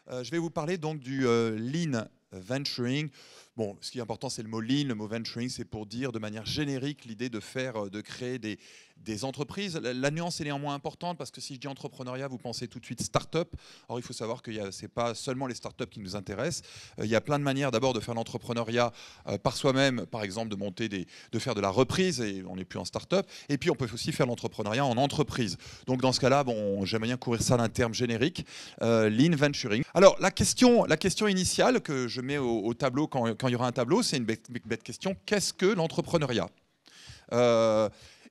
Je vais vous parler donc du Lean Venturing. Bon, ce qui est important, c'est le mot Lean. Le mot Venturing, c'est pour dire de manière générique l'idée de créer des entreprises. La nuance est néanmoins importante parce que si je dis entrepreneuriat, vous pensez tout de suite start-up. Or, il faut savoir que ce n'est pas seulement les start-up qui nous intéressent. Il y a plein de manières d'abord de faire l'entrepreneuriat par soi-même, par exemple de faire de la reprise, et on n'est plus en start-up. Et puis, on peut aussi faire l'entrepreneuriat en entreprise. Donc, dans ce cas-là, bon, j'aimerais bien courir ça d'un terme générique, Lean Venturing. Alors, la question initiale que je mets au tableau quand il y aura un tableau, c'est une bête question. Qu'est-ce que l'entrepreneuriat ?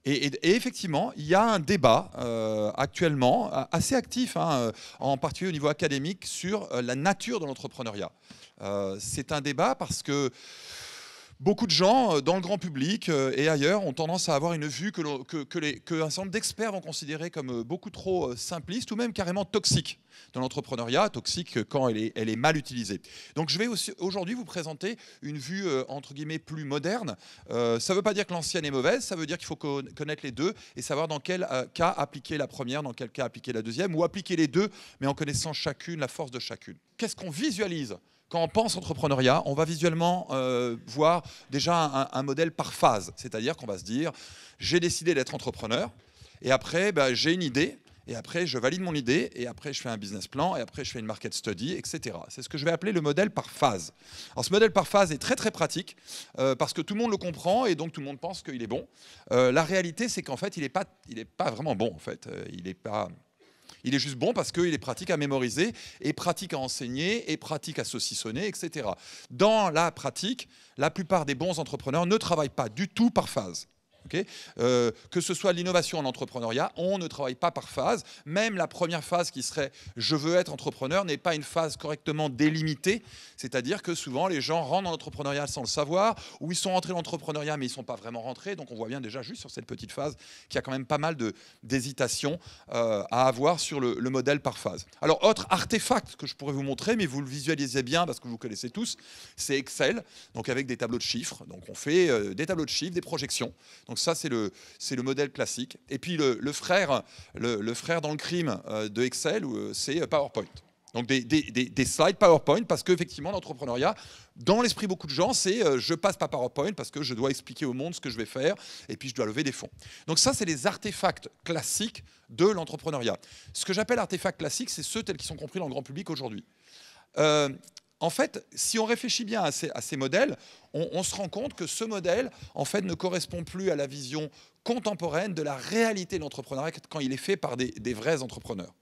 Et effectivement, il y a un débat actuellement assez actif, en particulier au niveau académique, sur la nature de l'entrepreneuriat. C'est un débat parce que beaucoup de gens, dans le grand public et ailleurs, ont tendance à avoir une vue qu'un certain nombre d'experts vont considérer comme beaucoup trop simpliste ou même carrément toxique dans l'entrepreneuriat, toxique quand elle est mal utilisée. Donc je vais aujourd'hui vous présenter une vue entre guillemets plus moderne. Ça ne veut pas dire que l'ancienne est mauvaise, ça veut dire qu'il faut connaître les deux et savoir dans quel cas appliquer la première, dans quel cas appliquer la deuxième, ou appliquer les deux, mais en connaissant chacune, la force de chacune. Qu'est-ce qu'on visualise ? Quand on pense entrepreneuriat, on va visuellement voir déjà un modèle par phase. C'est-à-dire qu'on va se dire, j'ai décidé d'être entrepreneur, et après, j'ai une idée, et après, je valide mon idée, et après, je fais un business plan, et après, je fais une market study, etc. C'est ce que je vais appeler le modèle par phase. Alors, ce modèle par phase est très, très pratique, parce que tout le monde le comprend, et donc tout le monde pense qu'il est bon. La réalité, c'est qu'en fait, il n'est pas vraiment bon, en fait. Il est juste bon parce qu'il est pratique à mémoriser et pratique à enseigner et pratique à saucissonner, etc. Dans la pratique, la plupart des bons entrepreneurs ne travaillent pas du tout par phase. Okay, que ce soit l'innovation en entrepreneuriat, on ne travaille pas par phase. Même la première phase qui serait « je veux être entrepreneur » n'est pas une phase correctement délimitée. C'est-à-dire que souvent, les gens rentrent dans l'entrepreneuriat sans le savoir, ou ils sont rentrés dans l'entrepreneuriat, mais ils ne sont pas vraiment rentrés. Donc on voit bien déjà juste sur cette petite phase qu'il y a quand même pas mal d'hésitation à avoir sur le modèle par phase. Alors, autre artefact que je pourrais vous montrer, mais vous le visualisez bien parce que vous le connaissez tous, c'est Excel, donc avec des tableaux de chiffres. Donc on fait des tableaux de chiffres, des projections. Donc ça, c'est le modèle classique. Et puis le frère dans le crime de Excel, c'est PowerPoint. Donc des slides PowerPoint, parce qu'effectivement, l'entrepreneuriat, dans l'esprit de beaucoup de gens, c'est je passe par PowerPoint parce que je dois expliquer au monde ce que je vais faire et puis je dois lever des fonds. Donc ça, c'est les artefacts classiques de l'entrepreneuriat. Ce que j'appelle artefacts classiques, c'est ceux tels qu'ils sont compris dans le grand public aujourd'hui. En fait, si on réfléchit bien à ces modèles, on se rend compte que ce modèle, en fait, ne correspond plus à la vision contemporaine de la réalité de l'entrepreneuriat quand il est fait par des vrais entrepreneurs.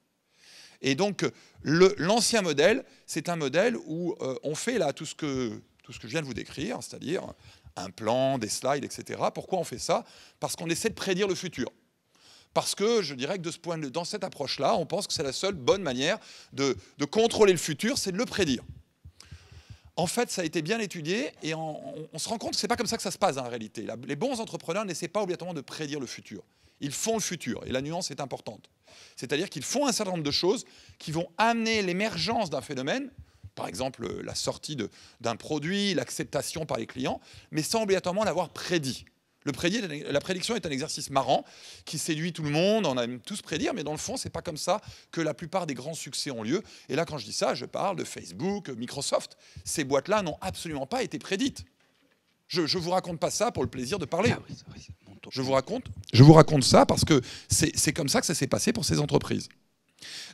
Et donc, l'ancien modèle, c'est un modèle où on fait là tout ce que je viens de vous décrire, c'est-à-dire un plan, des slides, etc. Pourquoi on fait ça ? Parce qu'on essaie de prédire le futur. Parce que je dirais que dans cette approche-là, on pense que c'est la seule bonne manière de contrôler le futur, c'est de le prédire. En fait, ça a été bien étudié et on se rend compte que ce n'est pas comme ça que ça se passe en réalité. Les bons entrepreneurs n'essaient pas obligatoirement de prédire le futur. Ils font le futur et la nuance est importante. C'est-à-dire qu'ils font un certain nombre de choses qui vont amener l'émergence d'un phénomène, par exemple la sortie d'un produit, l'acceptation par les clients, mais sans obligatoirement l'avoir prédit. La prédiction est un exercice marrant qui séduit tout le monde, on aime tous prédire, mais dans le fond, ce n'est pas comme ça que la plupart des grands succès ont lieu. Et là, quand je dis ça, je parle de Facebook, Microsoft. Ces boîtes-là n'ont absolument pas été prédites. Je ne vous raconte pas ça pour le plaisir de parler. Ah oui, je vous raconte ça parce que c'est comme ça que ça s'est passé pour ces entreprises.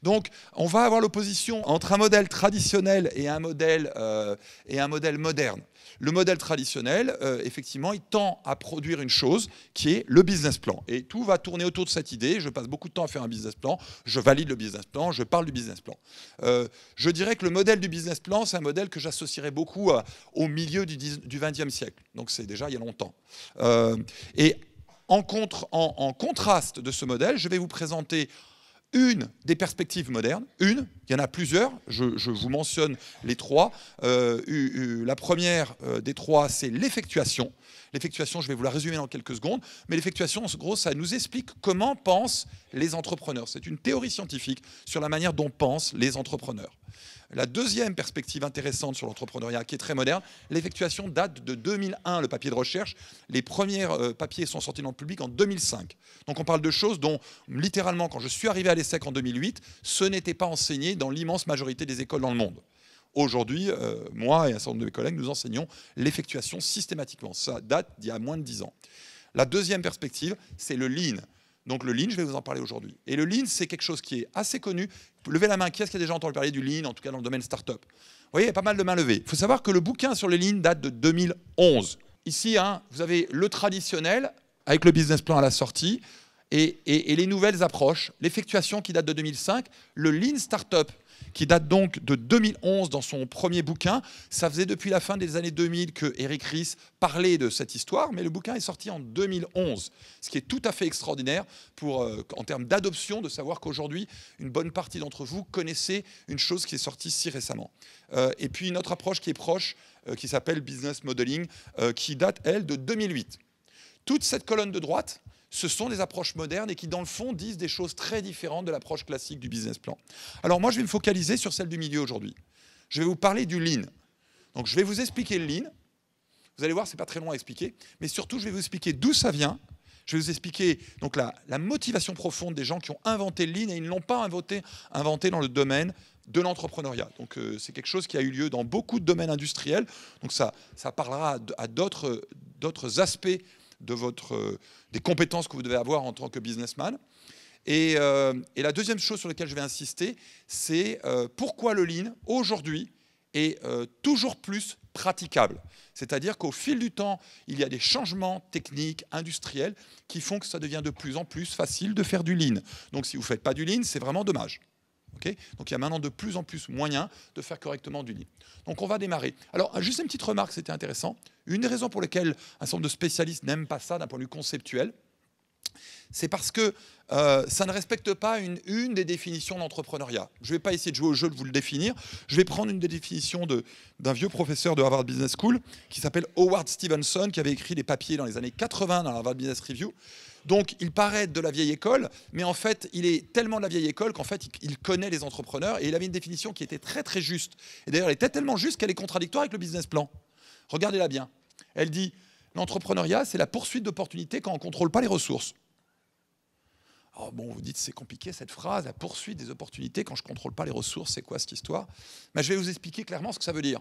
Donc, on va avoir l'opposition entre un modèle traditionnel et un modèle moderne. Le modèle traditionnel, effectivement, il tend à produire une chose qui est le business plan. Et tout va tourner autour de cette idée. Je passe beaucoup de temps à faire un business plan, je valide le business plan, je parle du business plan. Je dirais que le modèle du business plan, c'est un modèle que j'associerais beaucoup au milieu du XXe siècle. Donc, c'est déjà il y a longtemps. Et en contraste de ce modèle, je vais vous présenter une des perspectives modernes, il y en a plusieurs, je vous mentionne les trois. La première des trois, c'est l'effectuation. L'effectuation, je vais vous la résumer dans quelques secondes, mais l'effectuation, en gros, ça nous explique comment pensent les entrepreneurs. C'est une théorie scientifique sur la manière dont pensent les entrepreneurs. La deuxième perspective intéressante sur l'entrepreneuriat, qui est très moderne, l'effectuation date de 2001, le papier de recherche. Les premiers papiers sont sortis dans le public en 2005. Donc on parle de choses dont, littéralement, quand je suis arrivé à l'ESSEC en 2008, ce n'était pas enseigné dans l'immense majorité des écoles dans le monde. Aujourd'hui, moi et un certain nombre de mes collègues, nous enseignons l'effectuation systématiquement. Ça date d'il y a moins de 10 ans. La deuxième perspective, c'est le Lean. Donc le Lean, je vais vous en parler aujourd'hui. Et le Lean, c'est quelque chose qui est assez connu. Levez la main, qui est-ce qui a déjà entendu parler du Lean, en tout cas dans le domaine startup? Vous voyez, il y a pas mal de mains levées. Il faut savoir que le bouquin sur le Lean date de 2011. Ici, vous avez le traditionnel, avec le business plan à la sortie, et les nouvelles approches. L'effectuation qui date de 2005, le Lean Startup, qui date donc de 2011 dans son premier bouquin. Ça faisait depuis la fin des années 2000 que Eric Ries parlait de cette histoire, mais le bouquin est sorti en 2011, ce qui est tout à fait extraordinaire en termes d'adoption, de savoir qu'aujourd'hui, une bonne partie d'entre vous connaissez une chose qui est sortie si récemment. Et puis une autre approche qui est proche, qui s'appelle Business Modeling, qui date, elle, de 2008. Toute cette colonne de droite, ce sont des approches modernes et qui, dans le fond, disent des choses très différentes de l'approche classique du business plan. Alors moi, je vais me focaliser sur celle du milieu aujourd'hui. Je vais vous parler du Lean. Donc je vais vous expliquer le Lean. Vous allez voir, ce n'est pas très long à expliquer. Mais surtout, je vais vous expliquer d'où ça vient. Je vais vous expliquer donc, la motivation profonde des gens qui ont inventé le Lean et ils ne l'ont pas inventé dans le domaine de l'entrepreneuriat. Donc c'est quelque chose qui a eu lieu dans beaucoup de domaines industriels. Donc ça parlera à d'autres aspects des compétences que vous devez avoir en tant que businessman. Et la deuxième chose sur laquelle je vais insister, c'est pourquoi le Lean, aujourd'hui, est toujours plus praticable. C'est-à-dire qu'au fil du temps, il y a des changements techniques, industriels, qui font que ça devient de plus en plus facile de faire du Lean. Donc si vous ne faites pas du Lean, c'est vraiment dommage. Okay, donc il y a maintenant de plus en plus moyens de faire correctement du Lean. Donc on va démarrer. Alors juste une petite remarque, c'était intéressant. Une des raisons pour lesquelles un certain nombre de spécialistes n'aiment pas ça d'un point de vue conceptuel, c'est parce que ça ne respecte pas une des définitions d'entrepreneuriat. Je ne vais pas essayer de jouer au jeu de vous le définir. Je vais prendre une des définitions d'un vieux professeur de Harvard Business School qui s'appelle Howard Stevenson, qui avait écrit des papiers dans les années 80 dans la Harvard Business Review. Donc, il paraît de la vieille école, mais en fait, il est tellement de la vieille école qu'en fait, il connaît les entrepreneurs et il avait une définition qui était très, très juste. Et d'ailleurs, elle était tellement juste qu'elle est contradictoire avec le business plan. Regardez-la bien. Elle dit, l'entrepreneuriat, c'est la poursuite d'opportunités quand on ne contrôle pas les ressources. Alors bon, vous dites, c'est compliqué cette phrase, la poursuite des opportunités quand je ne contrôle pas les ressources, c'est quoi cette histoire? Je vais vous expliquer clairement ce que ça veut dire.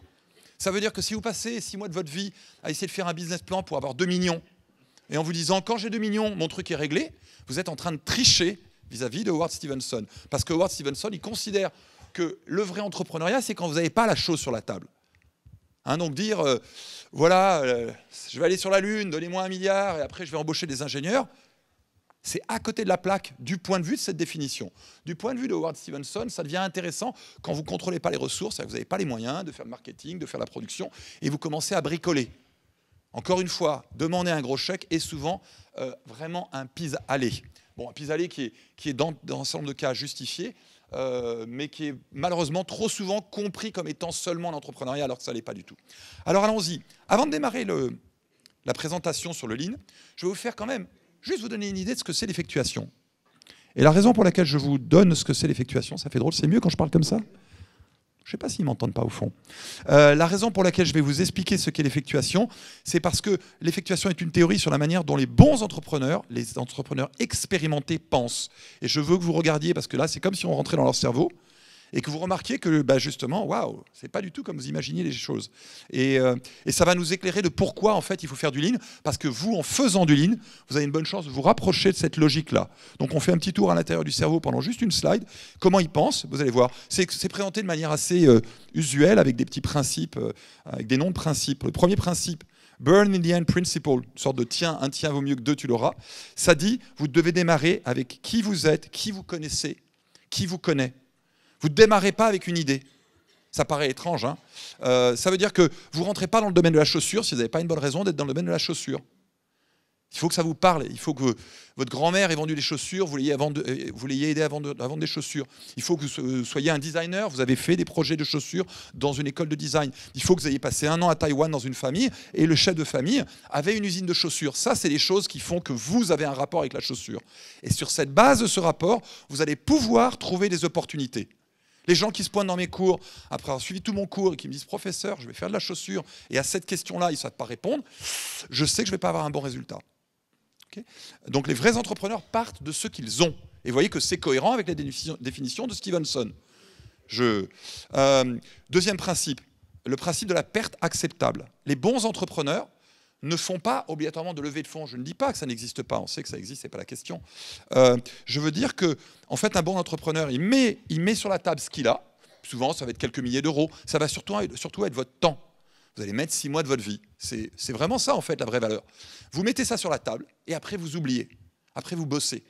Ça veut dire que si vous passez 6 mois de votre vie à essayer de faire un business plan pour avoir 2 millions, et en vous disant, quand j'ai 2 millions, mon truc est réglé, vous êtes en train de tricher vis-à-vis de Howard Stevenson. Parce que Howard Stevenson, il considère que le vrai entrepreneuriat, c'est quand vous n'avez pas la chose sur la table. Donc dire, voilà, je vais aller sur la Lune, donnez-moi 1 milliard, et après je vais embaucher des ingénieurs, c'est à côté de la plaque du point de vue de cette définition. Du point de vue de Howard Stevenson, ça devient intéressant quand vous ne contrôlez pas les ressources, vous n'avez pas les moyens de faire le marketing, de faire la production, et vous commencez à bricoler. Encore une fois, demander un gros chèque est souvent vraiment un pis-aller. Bon, un pis-aller qui est dans un certain nombre de cas justifié, mais qui est malheureusement trop souvent compris comme étant seulement l'entrepreneuriat, alors que ça ne l'est pas du tout. Alors allons-y. Avant de démarrer la présentation sur le Lean, je vais vous faire quand même juste vous donner une idée de ce que c'est l'effectuation. Et la raison pour laquelle je vous donne ce que c'est l'effectuation, ça fait drôle, c'est mieux quand je parle comme ça ? Je ne sais pas s'ils ne m'entendent pas au fond. La raison pour laquelle je vais vous expliquer ce qu'est l'effectuation, c'est parce que l'effectuation est une théorie sur la manière dont les bons entrepreneurs, les entrepreneurs expérimentés pensent. Et je veux que vous regardiez, parce que là, c'est comme si on rentrait dans leur cerveau, et que vous remarquiez que justement, waouh, c'est pas du tout comme vous imaginiez les choses. Et ça va nous éclairer de pourquoi en fait il faut faire du Lean, parce que vous, en faisant du Lean, vous avez une bonne chance de vous rapprocher de cette logique-là. Donc on fait un petit tour à l'intérieur du cerveau pendant juste une slide. Comment il pense, vous allez voir. C'est présenté de manière assez usuelle, avec des petits principes, avec des noms de principes. Le premier principe, Burn in the End Principle, une sorte de tiens, un tien vaut mieux que deux, tu l'auras. Ça dit, vous devez démarrer avec qui vous êtes, qui vous connaissez, qui vous connaît. Vous ne démarrez pas avec une idée. Ça paraît étrange. Ça veut dire que vous ne rentrez pas dans le domaine de la chaussure si vous n'avez pas une bonne raison d'être dans le domaine de la chaussure. Il faut que ça vous parle. Il faut que votre grand-mère ait vendu des chaussures, vous l'ayez aidé à vendre des chaussures. Il faut que vous soyez un designer, vous avez fait des projets de chaussures dans une école de design. Il faut que vous ayez passé 1 an à Taïwan dans une famille et le chef de famille avait une usine de chaussures. Ça, c'est les choses qui font que vous avez un rapport avec la chaussure. Et sur cette base de ce rapport, vous allez pouvoir trouver des opportunités. Les gens qui se pointent dans mes cours, après avoir suivi tout mon cours, et qui me disent « Professeur, je vais faire de la chaussure, et à cette question-là, ils ne savent pas répondre », je sais que je ne vais pas avoir un bon résultat. Okay. Donc les vrais entrepreneurs partent de ce qu'ils ont. Et vous voyez que c'est cohérent avec la définition de Stevenson. Deuxième principe, le principe de la perte acceptable. Les bons entrepreneurs ne font pas obligatoirement de levée de fonds. Je ne dis pas que ça n'existe pas, on sait que ça existe, ce n'est pas la question. Je veux dire que, en fait, un bon entrepreneur, il met sur la table ce qu'il a. Souvent, ça va être quelques milliers d'euros. Ça va surtout être votre temps. Vous allez mettre 6 mois de votre vie. C'est vraiment ça, en fait, la vraie valeur. Vous mettez ça sur la table et après, vous oubliez. Après, vous bossez.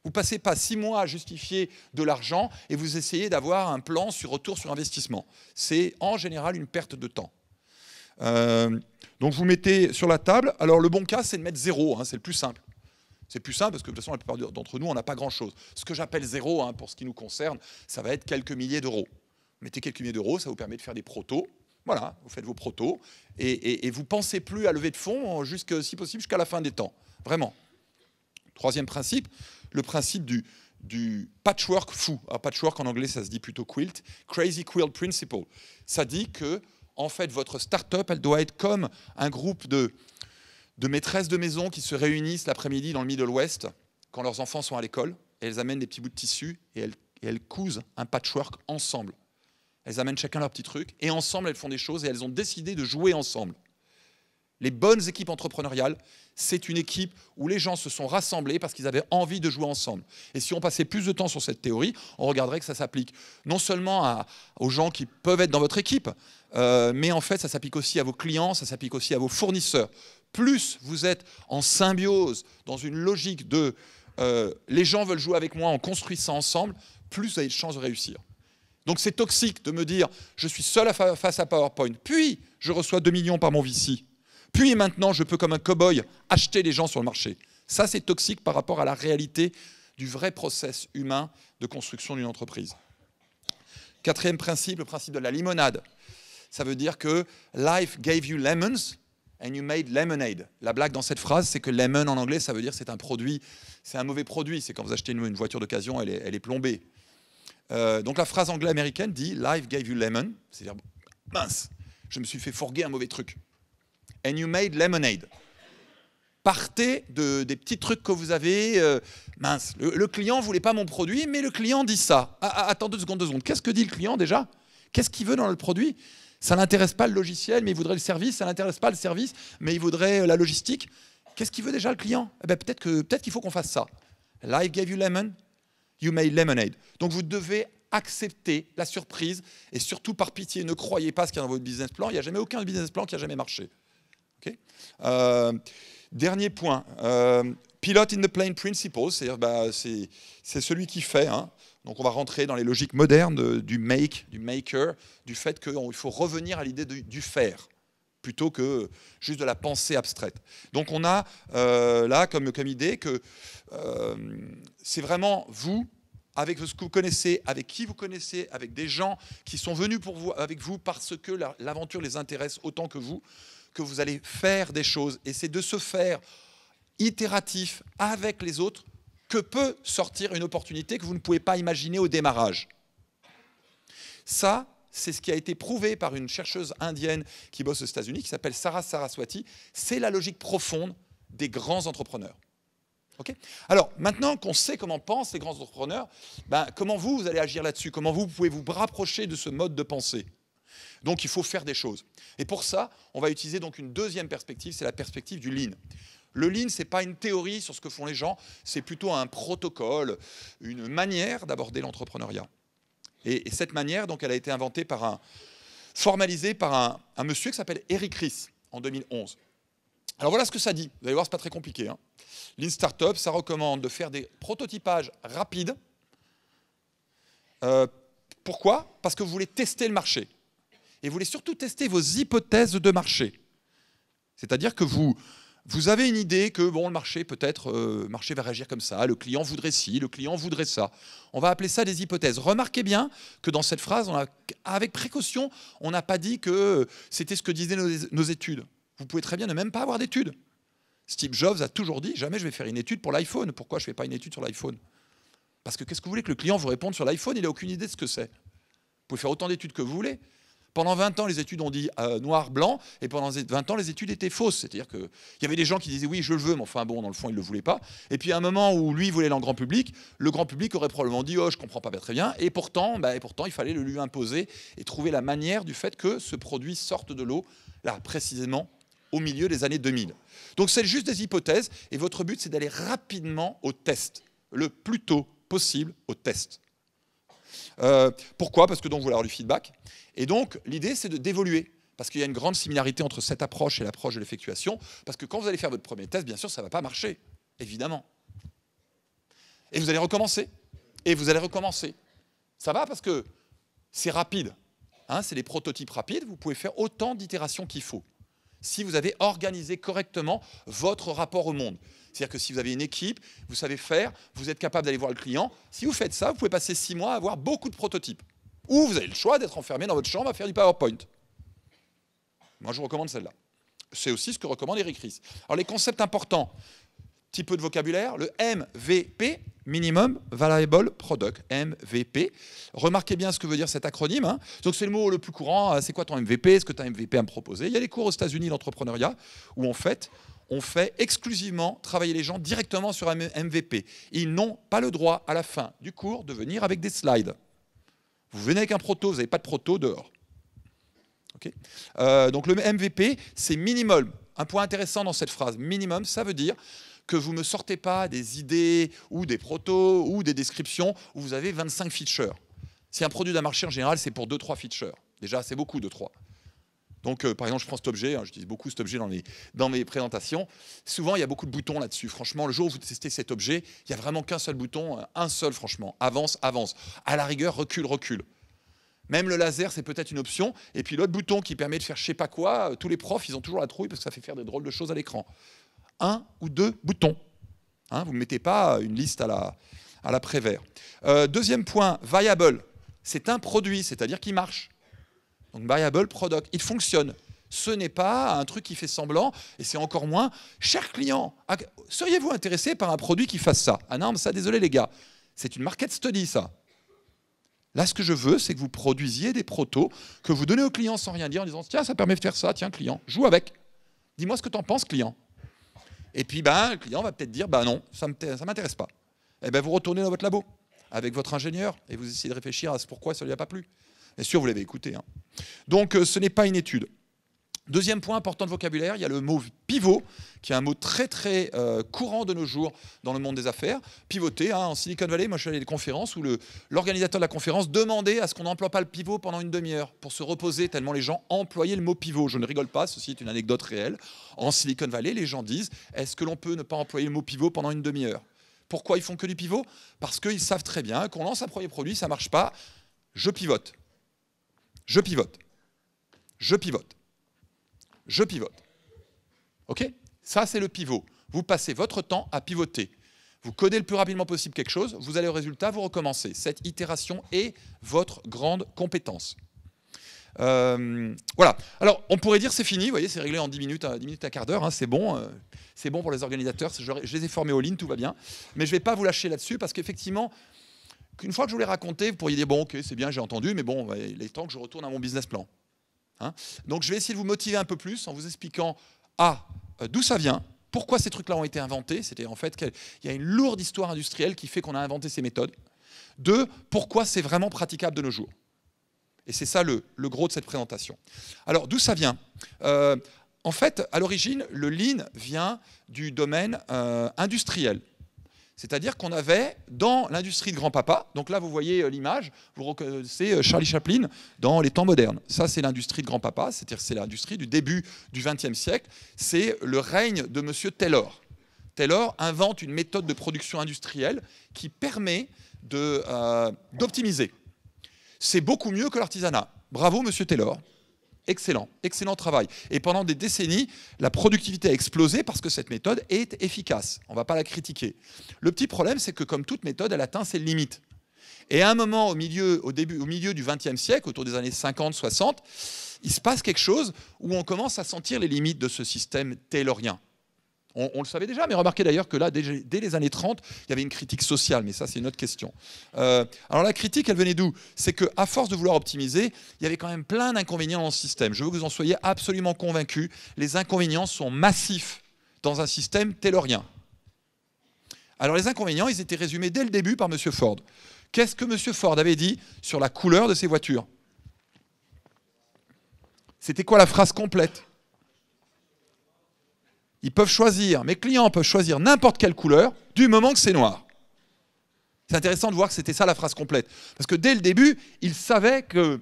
Vous ne passez pas 6 mois à justifier de l'argent et vous essayez d'avoir un plan sur retour sur investissement. C'est en général une perte de temps. Donc vous mettez sur la table. Alors le bon cas, c'est de mettre 0, hein, c'est le plus simple. C'est plus simple parce que de toute façon, la plupart d'entre nous, on n'a pas grand-chose. Ce que j'appelle 0, hein, pour ce qui nous concerne, ça va être quelques milliers d'euros. Mettez quelques milliers d'euros, ça vous permet de faire des protos. Voilà, vous faites vos protos et vous ne pensez plus à lever de fonds, si possible, jusqu'à la fin des temps. Vraiment. Troisième principe, le principe du patchwork fou. Alors, patchwork en anglais, ça se dit plutôt quilt. Crazy quilt principle. Ça dit que, en fait, votre start-up, elle doit être comme un groupe de maîtresses de maison qui se réunissent l'après-midi dans le Middle West quand leurs enfants sont à l'école et elles amènent des petits bouts de tissu et elles cousent un patchwork ensemble. Elles amènent chacun leur petit truc et ensemble, elles font des choses et elles ont décidé de jouer ensemble. Les bonnes équipes entrepreneuriales, c'est une équipe où les gens se sont rassemblés parce qu'ils avaient envie de jouer ensemble. Et si on passait plus de temps sur cette théorie, on regarderait que ça s'applique non seulement aux gens qui peuvent être dans votre équipe, mais en fait, ça s'applique aussi à vos clients, ça s'applique aussi à vos fournisseurs. Plus vous êtes en symbiose, dans une logique de les gens veulent jouer avec moi, on construit ça ensemble, plus vous avez de chances de réussir. Donc c'est toxique de me dire je suis seul face à PowerPoint, puis je reçois 2 millions par mon VC. Puis maintenant, je peux, comme un cow-boy, acheter les gens sur le marché. Ça, c'est toxique par rapport à la réalité du vrai process humain de construction d'une entreprise. Quatrième principe, le principe de la limonade. Ça veut dire que life gave you lemons and you made lemonade. La blague dans cette phrase, c'est que lemon en anglais, ça veut dire que c'est un produit, c'est un mauvais produit. C'est quand vous achetez une voiture d'occasion, elle est plombée. Donc la phrase anglo-américaine dit life gave you lemon, c'est-à-dire mince, je me suis fait fourguer un mauvais truc. And you made lemonade. Partez des petits trucs que vous avez. Mince, le client ne voulait pas mon produit, mais le client dit ça. Attends 2 secondes. Qu'est-ce que dit le client déjà? Qu'est-ce qu'il veut dans le produit? Ça n'intéresse pas le logiciel, mais il voudrait le service. Ça n'intéresse pas le service, mais il voudrait la logistique. Qu'est-ce qu'il veut déjà le client? Eh ben, peut-être qu'il faut qu'on fasse ça. Life gave you lemon, you made lemonade. Donc vous devez accepter la surprise et surtout par pitié, ne croyez pas ce qu'il y a dans votre business plan. Il n'y a jamais aucun business plan qui n'a jamais marché. Okay. Dernier point, pilot in the plane principle, c'est-à-dire c'est celui qui fait. Hein. Donc on va rentrer dans les logiques modernes du maker, du fait qu'il faut revenir à l'idée du faire, plutôt que juste de la pensée abstraite. Donc on a là comme idée que c'est vraiment vous, avec ce que vous connaissez, avec qui vous connaissez, avec des gens qui sont venus avec vous parce que l'aventure les intéresse autant que vous allez faire des choses. Et c'est de ce faire itératif avec les autres que peut sortir une opportunité que vous ne pouvez pas imaginer au démarrage. Ça, c'est ce qui a été prouvé par une chercheuse indienne qui bosse aux États-Unis, qui s'appelle Sarah Saraswati. C'est la logique profonde des grands entrepreneurs. Okay. Alors, maintenant qu'on sait comment pensent les grands entrepreneurs, comment vous allez agir là-dessus? Comment vous pouvez vous rapprocher de ce mode de pensée? Donc, il faut faire des choses. Et pour ça, on va utiliser donc une deuxième perspective, c'est la perspective du Lean. Le Lean, ce n'est pas une théorie sur ce que font les gens, c'est plutôt un protocole, une manière d'aborder l'entrepreneuriat. Et cette manière, donc, elle a été inventée formalisée par un monsieur qui s'appelle Eric Ries en 2011. Alors voilà ce que ça dit. Vous allez voir, ce n'est pas très compliqué. Hein. Lean Startup, ça recommande de faire des prototypages rapides. Pourquoi? Parce que vous voulez tester le marché. Et vous voulez surtout tester vos hypothèses de marché. C'est-à-dire que vous avez une idée que bon, le marché, peut-être, le marché va réagir comme ça, le client voudrait ci, le client voudrait ça. On va appeler ça des hypothèses. Remarquez bien que dans cette phrase, avec précaution, on n'a pas dit que c'était ce que disaient nos études. Vous pouvez très bien ne même pas avoir d'études. Steve Jobs a toujours dit, jamais je vais faire une étude pour l'iPhone. Pourquoi je ne fais pas une étude sur l'iPhone? Parce que qu'est-ce que vous voulez que le client vous réponde sur l'iPhone? Il n'a aucune idée de ce que c'est. pouvez faire autant d'études que vous voulez. Pendant 20 ans, les études ont dit noir, blanc, et pendant 20 ans, les études étaient fausses. C'est-à-dire qu'il y avait des gens qui disaient oui, je le veux, mais enfin bon, dans le fond, ils ne le voulaient pas. Et puis à un moment où lui voulait aller en grand public, le grand public aurait probablement dit oh, je ne comprends pas très bien. Et pourtant, il fallait le lui imposer et trouver la manière du fait que ce produit sorte de l'eau, là, précisément, au milieu des années 2000. Donc c'est juste des hypothèses, et votre but, c'est d'aller rapidement au test, le plus tôt possible au test. Pourquoi? Parce que donc vous voulez avoir du feedback. Et donc l'idée c'est d'évoluer. Parce qu'il y a une grande similarité entre cette approche et l'approche de l'effectuation. Parce que quand vous allez faire votre premier test, bien sûr, ça ne va pas marcher. Évidemment. Et vous allez recommencer. Et vous allez recommencer. Ça va parce que c'est rapide. Hein, c'est des prototypes rapides. Vous pouvez faire autant d'itérations qu'il faut. Si vous avez organisé correctement votre rapport au monde. C'est-à-dire que si vous avez une équipe, vous savez faire, vous êtes capable d'aller voir le client. Si vous faites ça, vous pouvez passer 6 mois à avoir beaucoup de prototypes. Ou vous avez le choix d'être enfermé dans votre chambre à faire du PowerPoint. Moi, je vous recommande celle-là. C'est aussi ce que recommande Eric Ries. Alors, les concepts importants, petit peu de vocabulaire, le MVP, Minimum Viable Product, MVP. Remarquez bien ce que veut dire cet acronyme. Hein. Donc, c'est le mot le plus courant. C'est quoi ton MVP? Est-ce que tu as un MVP à me proposer? Il y a des cours aux États-Unis d'entrepreneuriat où, en fait, on fait exclusivement travailler les gens directement sur un MVP. Ils n'ont pas le droit, à la fin du cours, de venir avec des slides. Vous venez avec un proto, vous n'avez pas de proto, dehors. Okay. Donc le MVP, c'est minimum. Un point intéressant dans cette phrase, minimum, ça veut dire que vous ne me sortez pas des idées ou des protos ou des descriptions où vous avez 25 features. Si un produit d'un marché, en général, c'est pour 2-3 features. Déjà, c'est beaucoup, 2-3. Donc, par exemple, je prends cet objet, hein, j'utilise beaucoup cet objet dans mes présentations. Souvent, il y a beaucoup de boutons là-dessus. Franchement, le jour où vous testez cet objet, il n'y a vraiment qu'un seul bouton, un seul, franchement. Avance, avance. À la rigueur, recule, recule. Même le laser, c'est peut-être une option. Et puis l'autre bouton qui permet de faire je ne sais pas quoi, tous les profs, ils ont toujours la trouille parce que ça fait faire des drôles de choses à l'écran. 1 ou 2 boutons. Hein, vous ne mettez pas une liste à la Prévert. Deuxième point, viable. C'est un produit, c'est-à-dire qu'il marche. Donc, viable product, il fonctionne. Ce n'est pas un truc qui fait semblant, et c'est encore moins, cher client, seriez-vous intéressé par un produit qui fasse ça? Ah non, mais ça, désolé les gars, c'est une market study, ça. Là, ce que je veux, c'est que vous produisiez des protos que vous donnez au client sans rien dire, en disant, tiens, ça permet de faire ça, tiens, client, joue avec. Dis-moi ce que tu en penses, client. Et puis, le client va peut-être dire, non, ça ne m'intéresse pas. Eh bien, vous retournez dans votre labo avec votre ingénieur, et vous essayez de réfléchir à pourquoi ça ne lui a pas plu. Bien sûr, vous l'avez écouté. Hein. Donc, ce n'est pas une étude. Deuxième point important de vocabulaire, il y a le mot pivot, qui est un mot très, très courant de nos jours dans le monde des affaires. Pivoter, hein, en Silicon Valley, moi je suis allé à des conférences où l'organisateur de la conférence demandait à ce qu'on n'emploie pas le pivot pendant une demi-heure pour se reposer, tellement les gens employaient le mot pivot. Je ne rigole pas, ceci est une anecdote réelle. En Silicon Valley, les gens disent, est-ce que l'on peut ne pas employer le mot pivot pendant une demi-heure? Pourquoi ils font que du pivot? Parce qu'ils savent très bien qu'on lance un premier produit, ça ne marche pas, je pivote. Je pivote. Je pivote. Je pivote. OK? Ça, c'est le pivot. Vous passez votre temps à pivoter. Vous codez le plus rapidement possible quelque chose, vous allez au résultat, vous recommencez. Cette itération est votre grande compétence. Voilà. Alors, on pourrait dire c'est fini, vous voyez, c'est réglé en 10 minutes, à quart d'heure, hein, c'est bon pour les organisateurs, je les ai formés au lean, tout va bien. Mais je ne vais pas vous lâcher là-dessus parce qu'effectivement, une fois que je vous l'ai raconté, vous pourriez dire, bon, ok, c'est bien, j'ai entendu, mais bon, il est temps que je retourne à mon business plan. Hein? Donc, je vais essayer de vous motiver un peu plus en vous expliquant, d'où ça vient, pourquoi ces trucs-là ont été inventés, c'était en fait qu'il y a une lourde histoire industrielle qui fait qu'on a inventé ces méthodes. 2, pourquoi c'est vraiment praticable de nos jours. Et c'est ça le gros de cette présentation. Alors, d'où ça vient? En fait, à l'origine, le lean vient du domaine industriel. C'est-à-dire qu'on avait dans l'industrie de grand-papa, donc là vous voyez l'image, vous reconnaissez Charlie Chaplin dans les temps modernes. Ça c'est l'industrie de grand-papa, c'est-à-dire c'est l'industrie du début du XXe siècle, c'est le règne de Monsieur Taylor. Taylor invente une méthode de production industrielle qui permet d'optimiser. C'est beaucoup mieux que l'artisanat. Bravo Monsieur Taylor. Excellent, excellent travail. Et pendant des décennies, la productivité a explosé parce que cette méthode est efficace. On ne va pas la critiquer. Le petit problème, c'est que comme toute méthode, elle atteint ses limites. Et à un moment, au milieu du XXe siècle, autour des années 50-60, il se passe quelque chose où on commence à sentir les limites de ce système taylorien. On le savait déjà, mais remarquez d'ailleurs que là, dès les années 30, il y avait une critique sociale, mais ça, c'est une autre question. Alors la critique, elle venait d'où? C'est qu'à force de vouloir optimiser, il y avait quand même plein d'inconvénients dans le système. Je veux que vous en soyez absolument convaincus. Les inconvénients sont massifs dans un système taylorien. Alors les inconvénients, ils étaient résumés dès le début par M. Ford. Qu'est-ce que M. Ford avait dit sur la couleur de ses voitures? C'était quoi la phrase complète? Ils peuvent choisir, mes clients peuvent choisir n'importe quelle couleur, du moment que c'est noir. C'est intéressant de voir que c'était ça la phrase complète. Parce que dès le début, ils savaient qu'il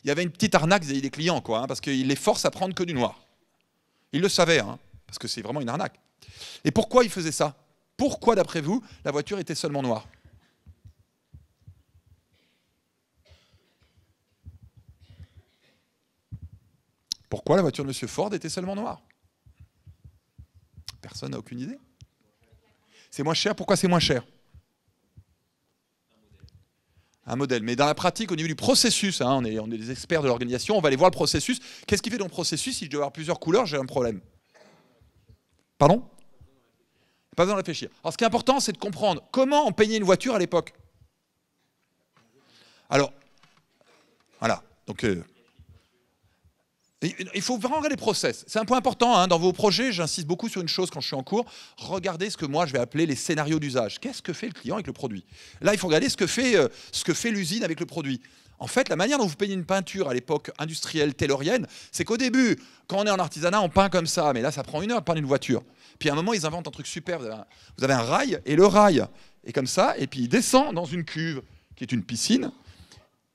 y avait une petite arnaque vis-à-vis des clients, quoi, hein, parce qu'ils les forcent à prendre que du noir. Ils le savaient, hein, parce que c'est vraiment une arnaque. Et pourquoi ils faisaient ça? Pourquoi, d'après vous, la voiture était seulement noire? Pourquoi la voiture de M. Ford était seulement noire? Personne n'a aucune idée. C'est moins cher. Pourquoi c'est moins cher? Un modèle. Mais dans la pratique, au niveau du processus, hein, on est des experts de l'organisation, on va aller voir le processus. Qu'est-ce qui fait dans le processus? Si je dois avoir plusieurs couleurs, j'ai un problème. Pardon? Pas besoin de réfléchir. Alors ce qui est important, c'est de comprendre comment on peignait une voiture à l'époque. Alors, voilà. Donc, il faut vraiment regarder les process. C'est un point important, hein, dans vos projets. J'insiste beaucoup sur une chose quand je suis en cours. Regardez ce que moi je vais appeler les scénarios d'usage. Qu'est-ce que fait le client avec le produit? Là, il faut regarder ce que fait l'usine avec le produit. En fait, la manière dont vous peignez une peinture à l'époque industrielle taylorienne, c'est qu'au début, quand on est en artisanat, on peint comme ça. Mais là, ça prend 1 heure de peindre une voiture. Puis à un moment, ils inventent un truc super. Vous avez un rail, et le rail est comme ça. Et puis il descend dans une cuve qui est une piscine.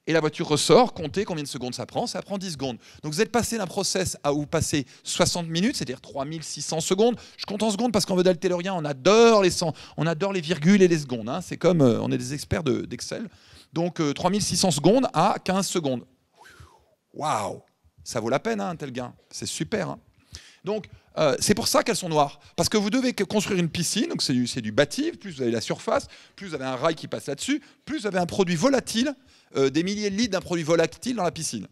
Et la voiture ressort, comptez combien de secondes ça prend 10 secondes. Donc vous êtes passé d'un process à où vous passez 60 minutes, c'est-à-dire 3600 secondes. Je compte en secondes parce qu'en modèle taylorien, on adore les virgules et les secondes. Hein. C'est comme, on est des experts d'Excel. Donc 3600 secondes à 15 secondes. Waouh! Ça vaut la peine, hein, un tel gain. C'est super. Hein. Donc c'est pour ça qu'elles sont noires. Parce que vous devez construire une piscine, donc c'est du bâti, plus vous avez la surface, plus vous avez un rail qui passe là-dessus, plus vous avez un produit volatile, des milliers de litres d'un produit volatile dans la piscine.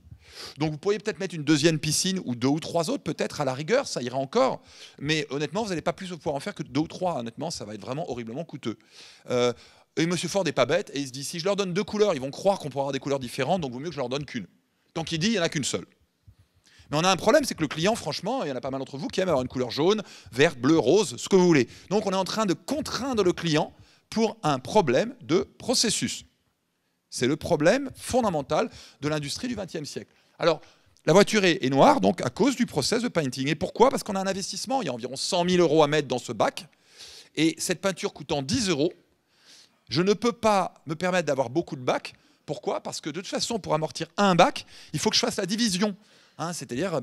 Donc vous pourriez peut-être mettre une deuxième piscine ou 2 ou 3 autres, peut-être à la rigueur, ça ira encore. Mais honnêtement, vous n'allez pas plus pouvoir en faire que 2 ou 3. Honnêtement, ça va être vraiment horriblement coûteux. Et M. Ford n'est pas bête, et il se dit, si je leur donne 2 couleurs, ils vont croire qu'on pourra avoir des couleurs différentes, donc il vaut mieux que je leur donne qu'une. Donc il dit, il n'y en a qu'une seule. Mais on a un problème, c'est que le client, franchement, il y en a pas mal d'entre vous qui aiment avoir une couleur jaune, verte, bleue, rose, ce que vous voulez. Donc on est en train de contraindre le client pour un problème de processus. C'est le problème fondamental de l'industrie du XXe siècle. Alors, la voiture est noire, donc à cause du process de painting. Et pourquoi? Parce qu'on a un investissement, il y a environ 100 000 € à mettre dans ce bac. Et cette peinture coûtant 10 €, je ne peux pas me permettre d'avoir beaucoup de bacs. Pourquoi? Parce que de toute façon, pour amortir un bac, il faut que je fasse la division. Hein, c'est-à-dire,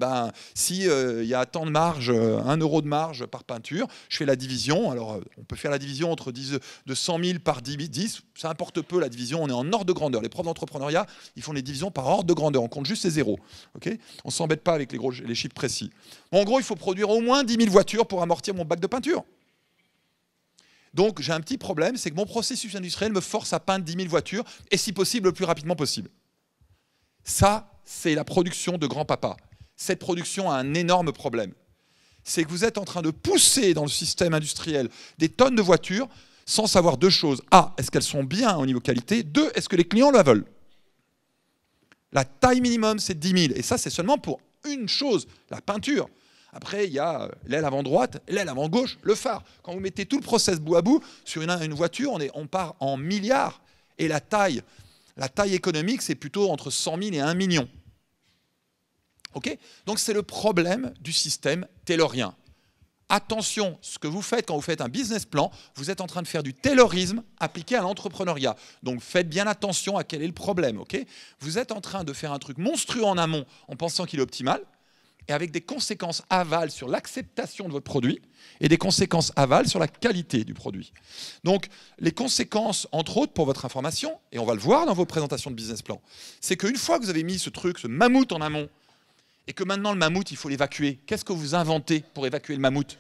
si y a tant de marge, 1 € de marge par peinture, je fais la division. Alors, on peut faire la division entre de 100 000 par 10, ça importe peu la division, on est en ordre de grandeur. Les profs d'entrepreneuriat, ils font les divisions par ordre de grandeur, on compte juste les zéros. Okay, on ne s'embête pas avec les chiffres précis. Bon, en gros, il faut produire au moins 10 000 voitures pour amortir mon bac de peinture. Donc, j'ai un petit problème, c'est que mon processus industriel me force à peindre 10 000 voitures, et si possible, le plus rapidement possible. Ça, c'est la production de grand-papa. Cette production a un énorme problème. C'est que vous êtes en train de pousser dans le système industriel des tonnes de voitures sans savoir 2 choses. A, est-ce qu'elles sont bien au niveau qualité? 2, est-ce que les clients la veulent? La taille minimum, c'est 10 000. Et ça, c'est seulement pour une chose, la peinture. Après, il y a l'aile avant droite, l'aile avant gauche, le phare. Quand vous mettez tout le process bout à bout, sur une voiture, on part en milliards. Et la taille économique, c'est plutôt entre 100 000 et 1 million. Okay, donc c'est le problème du système taylorien. Attention, ce que vous faites quand vous faites un business plan, vous êtes en train de faire du taylorisme appliqué à l'entrepreneuriat. Donc faites bien attention à quel est le problème. Okay, vous êtes en train de faire un truc monstrueux en amont en pensant qu'il est optimal, et avec des conséquences aval sur l'acceptation de votre produit et des conséquences aval sur la qualité du produit. Donc, les conséquences, entre autres, pour votre information, et on va le voir dans vos présentations de business plan, c'est qu'une fois que vous avez mis ce truc, ce mammouth en amont, et que maintenant le mammouth, il faut l'évacuer, qu'est-ce que vous inventez pour évacuer le mammouth?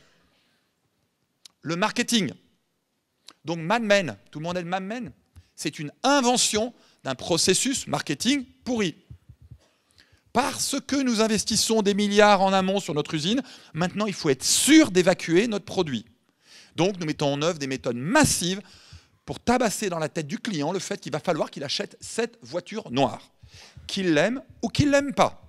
Le marketing. Donc, Mad Men, tout le monde est le Mad Men, c'est une invention d'un processus marketing pourri. Parce que nous investissons des milliards en amont sur notre usine, maintenant il faut être sûr d'évacuer notre produit. Donc nous mettons en œuvre des méthodes massives pour tabasser dans la tête du client le fait qu'il va falloir qu'il achète cette voiture noire, qu'il l'aime ou qu'il ne l'aime pas.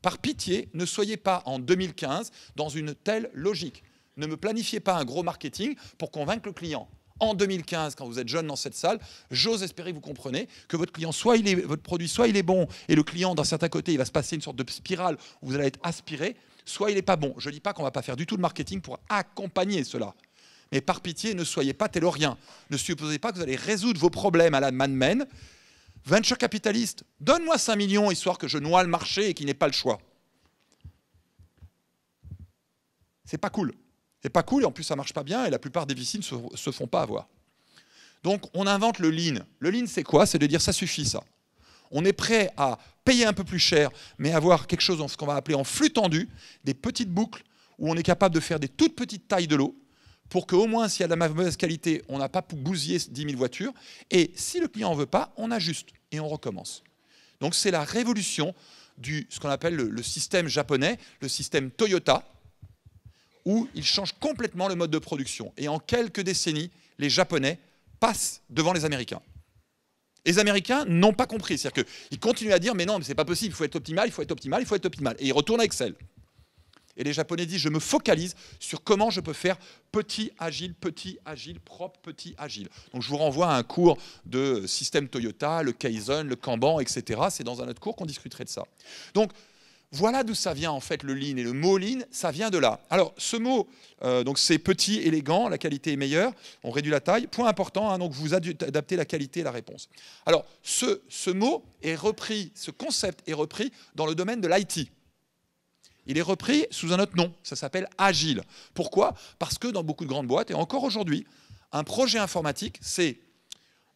Par pitié, ne soyez pas en 2015 dans une telle logique. Ne me planifiez pas un gros marketing pour convaincre le client. En 2015, quand vous êtes jeune dans cette salle, j'ose espérer que vous comprenez que votre client, votre produit, soit il est bon, et le client, d'un certain côté, il va se passer une sorte de spirale où vous allez être aspiré, soit il n'est pas bon. Je ne dis pas qu'on ne va pas faire du tout de marketing pour accompagner cela. Mais par pitié, ne soyez pas tellurien. Ne supposez pas que vous allez résoudre vos problèmes à la Mad Men. Venture capitaliste, donne-moi 5 millions histoire que je noie le marché et qu'il n'ait pas le choix. C'est pas cool. C'est pas cool et en plus ça marche pas bien et la plupart des VC ne se font pas avoir. Donc on invente le lean. Le lean c'est quoi? C'est de dire ça suffit ça. On est prêt à payer un peu plus cher mais avoir quelque chose ce qu'on va appeler en flux tendu, des petites boucles où on est capable de faire des toutes petites tailles de lot pour qu'au moins s'il y a de la mauvaise qualité, on n'a pas bousillé 10 000 voitures et si le client ne veut pas, on ajuste et on recommence. Donc c'est la révolution du ce qu'on appelle le système japonais, le système Toyota, où ils changent complètement le mode de production. Et en quelques décennies, les Japonais passent devant les Américains. Les Américains n'ont pas compris. C'est-à-dire qu'ils continuent à dire « mais non, mais c'est pas possible, il faut être optimal, il faut être optimal, il faut être optimal ». Et ils retournent à Excel. Et les Japonais disent « je me focalise sur comment je peux faire petit, agile, propre, petit, agile ». Donc je vous renvoie à un cours de système Toyota, le Kaizen, le Kanban, etc. C'est dans un autre cours qu'on discuterait de ça. Donc, voilà d'où ça vient en fait le lean. Et le mot lean, ça vient de là. Alors ce mot, donc c'est petit, élégant, la qualité est meilleure, on réduit la taille. Point important, hein, donc vous adaptez la qualité et la réponse. Alors ce mot est repris, ce concept est repris dans le domaine de l'IT. Il est repris sous un autre nom, ça s'appelle agile. Pourquoi? Parce que dans beaucoup de grandes boîtes, et encore aujourd'hui, un projet informatique, c'est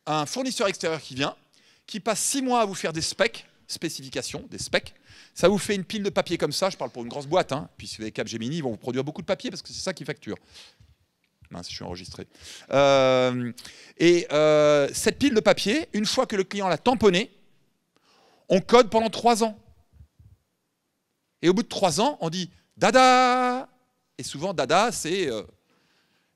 un fournisseur extérieur qui vient, qui passe 6 mois à vous faire des spécifications, des specs. Ça vous fait une pile de papier comme ça, je parle pour une grosse boîte, hein. Puis si vous avez Capgemini, ils vont vous produire beaucoup de papier parce que c'est ça qui facture. Mince, je suis enregistré. Cette pile de papier, une fois que le client l'a tamponné, on code pendant 3 ans. Et au bout de 3 ans, on dit « dada !» Et souvent, dada, c'est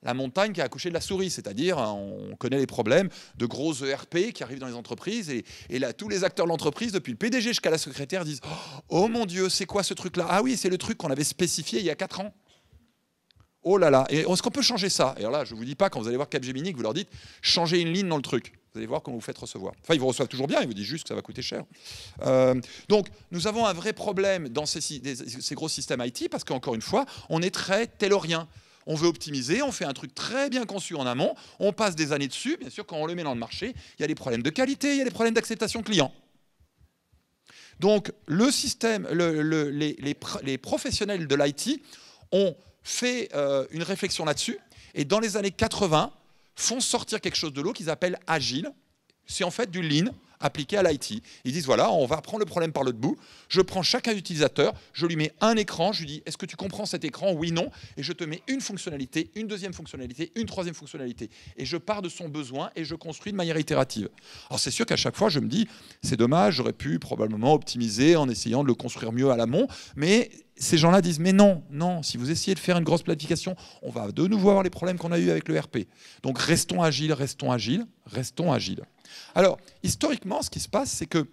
la montagne qui a accouché de la souris, c'est-à-dire on connaît les problèmes de gros ERP qui arrivent dans les entreprises et là tous les acteurs de l'entreprise, depuis le PDG jusqu'à la secrétaire, disent « oh mon Dieu, c'est quoi ce truc-là? Ah oui, c'est le truc qu'on avait spécifié il y a 4 ans. Oh là là, est-ce qu'on peut changer ça ?» Et alors là, je ne vous dis pas, quand vous allez voir Capgemini, que vous leur dites « changez une ligne dans le truc ». Vous allez voir comment vous faites recevoir. Enfin, ils vous reçoivent toujours bien, ils vous disent juste que ça va coûter cher. Donc, nous avons un vrai problème dans ces gros systèmes IT parce qu'encore une fois, on est très taylorien. On veut optimiser, on fait un truc très bien conçu en amont, on passe des années dessus. Bien sûr, quand on le met dans le marché, il y a des problèmes de qualité, il y a des problèmes d'acceptation client. Donc, le système, les professionnels de l'IT ont fait une réflexion là-dessus et dans les années 80, font sortir quelque chose de l'eau qu'ils appellent agile. C'est en fait du lean appliqué à l'IT. Ils disent voilà, on va prendre le problème par l'autre bout. Je prends chacun utilisateur, je lui mets un écran, je lui dis est-ce que tu comprends cet écran? Oui, non. Et je te mets une fonctionnalité, une deuxième fonctionnalité, une troisième fonctionnalité. Et je pars de son besoin et je construis de manière itérative. Alors c'est sûr qu'à chaque fois, je me dis c'est dommage, j'aurais pu probablement optimiser en essayant de le construire mieux à l'amont, mais ces gens-là disent mais non, non, si vous essayez de faire une grosse planification, on va de nouveau avoir les problèmes qu'on a eu avec le RP. Donc restons agiles, restons agiles, restons agiles. Alors, historiquement, ce qui se passe, c'est que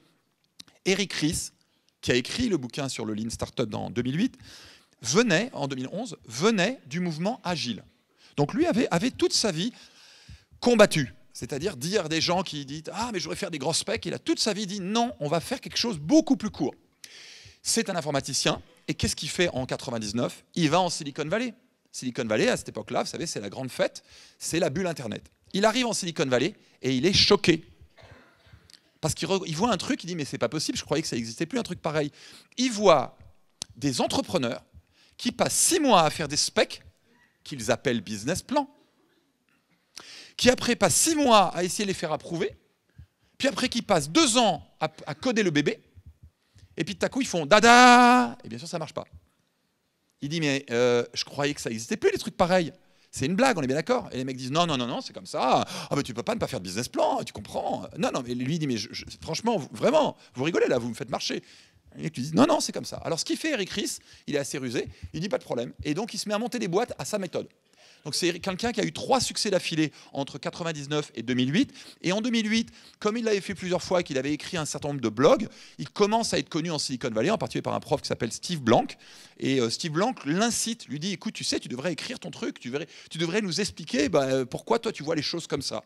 Eric Ries, qui a écrit le bouquin sur le Lean Startup en 2008, en 2011, venait du mouvement agile. Donc lui avait toute sa vie combattu. C'est-à-dire dire à des gens qui disent « Ah, mais je voudrais faire des grosses specs », il a toute sa vie dit « Non, on va faire quelque chose beaucoup plus court ». C'est un informaticien, et qu'est-ce qu'il fait en 99? Il va en Silicon Valley. Silicon Valley, à cette époque-là, vous savez, c'est la grande fête, c'est la bulle Internet. Il arrive en Silicon Valley et il est choqué. Parce qu'il voit un truc, il dit « mais c'est pas possible, je croyais que ça n'existait plus un truc pareil ». Il voit des entrepreneurs qui passent 6 mois à faire des specs qu'ils appellent business plan, qui après passent 6 mois à essayer de les faire approuver, puis après qui passent 2 ans à coder le bébé, et puis tout à coup ils font « dada » et bien sûr ça ne marche pas. Il dit « mais je croyais que ça n'existait plus les trucs pareils ». C'est une blague, on est bien d'accord. Et les mecs disent non, non, non, non, c'est comme ça. Ah, mais tu peux pas ne pas faire de business plan, tu comprends. Non, non, mais lui il dit, mais franchement, vraiment, vous rigolez là, vous me faites marcher. Et les disent non, non, c'est comme ça. Alors ce qu'il fait, Eric Ries, il est assez rusé, il dit pas de problème. Et donc il se met à monter des boîtes à sa méthode. Donc c'est quelqu'un qui a eu 3 succès d'affilée entre 99 et 2008. Et en 2008, comme il l'avait fait plusieurs fois et qu'il avait écrit un certain nombre de blogs, il commence à être connu en Silicon Valley, en particulier par un prof qui s'appelle Steve Blank. Et Steve Blank l'incite, lui dit, écoute, tu sais, tu devrais écrire ton truc, tu devrais nous expliquer pourquoi toi tu vois les choses comme ça.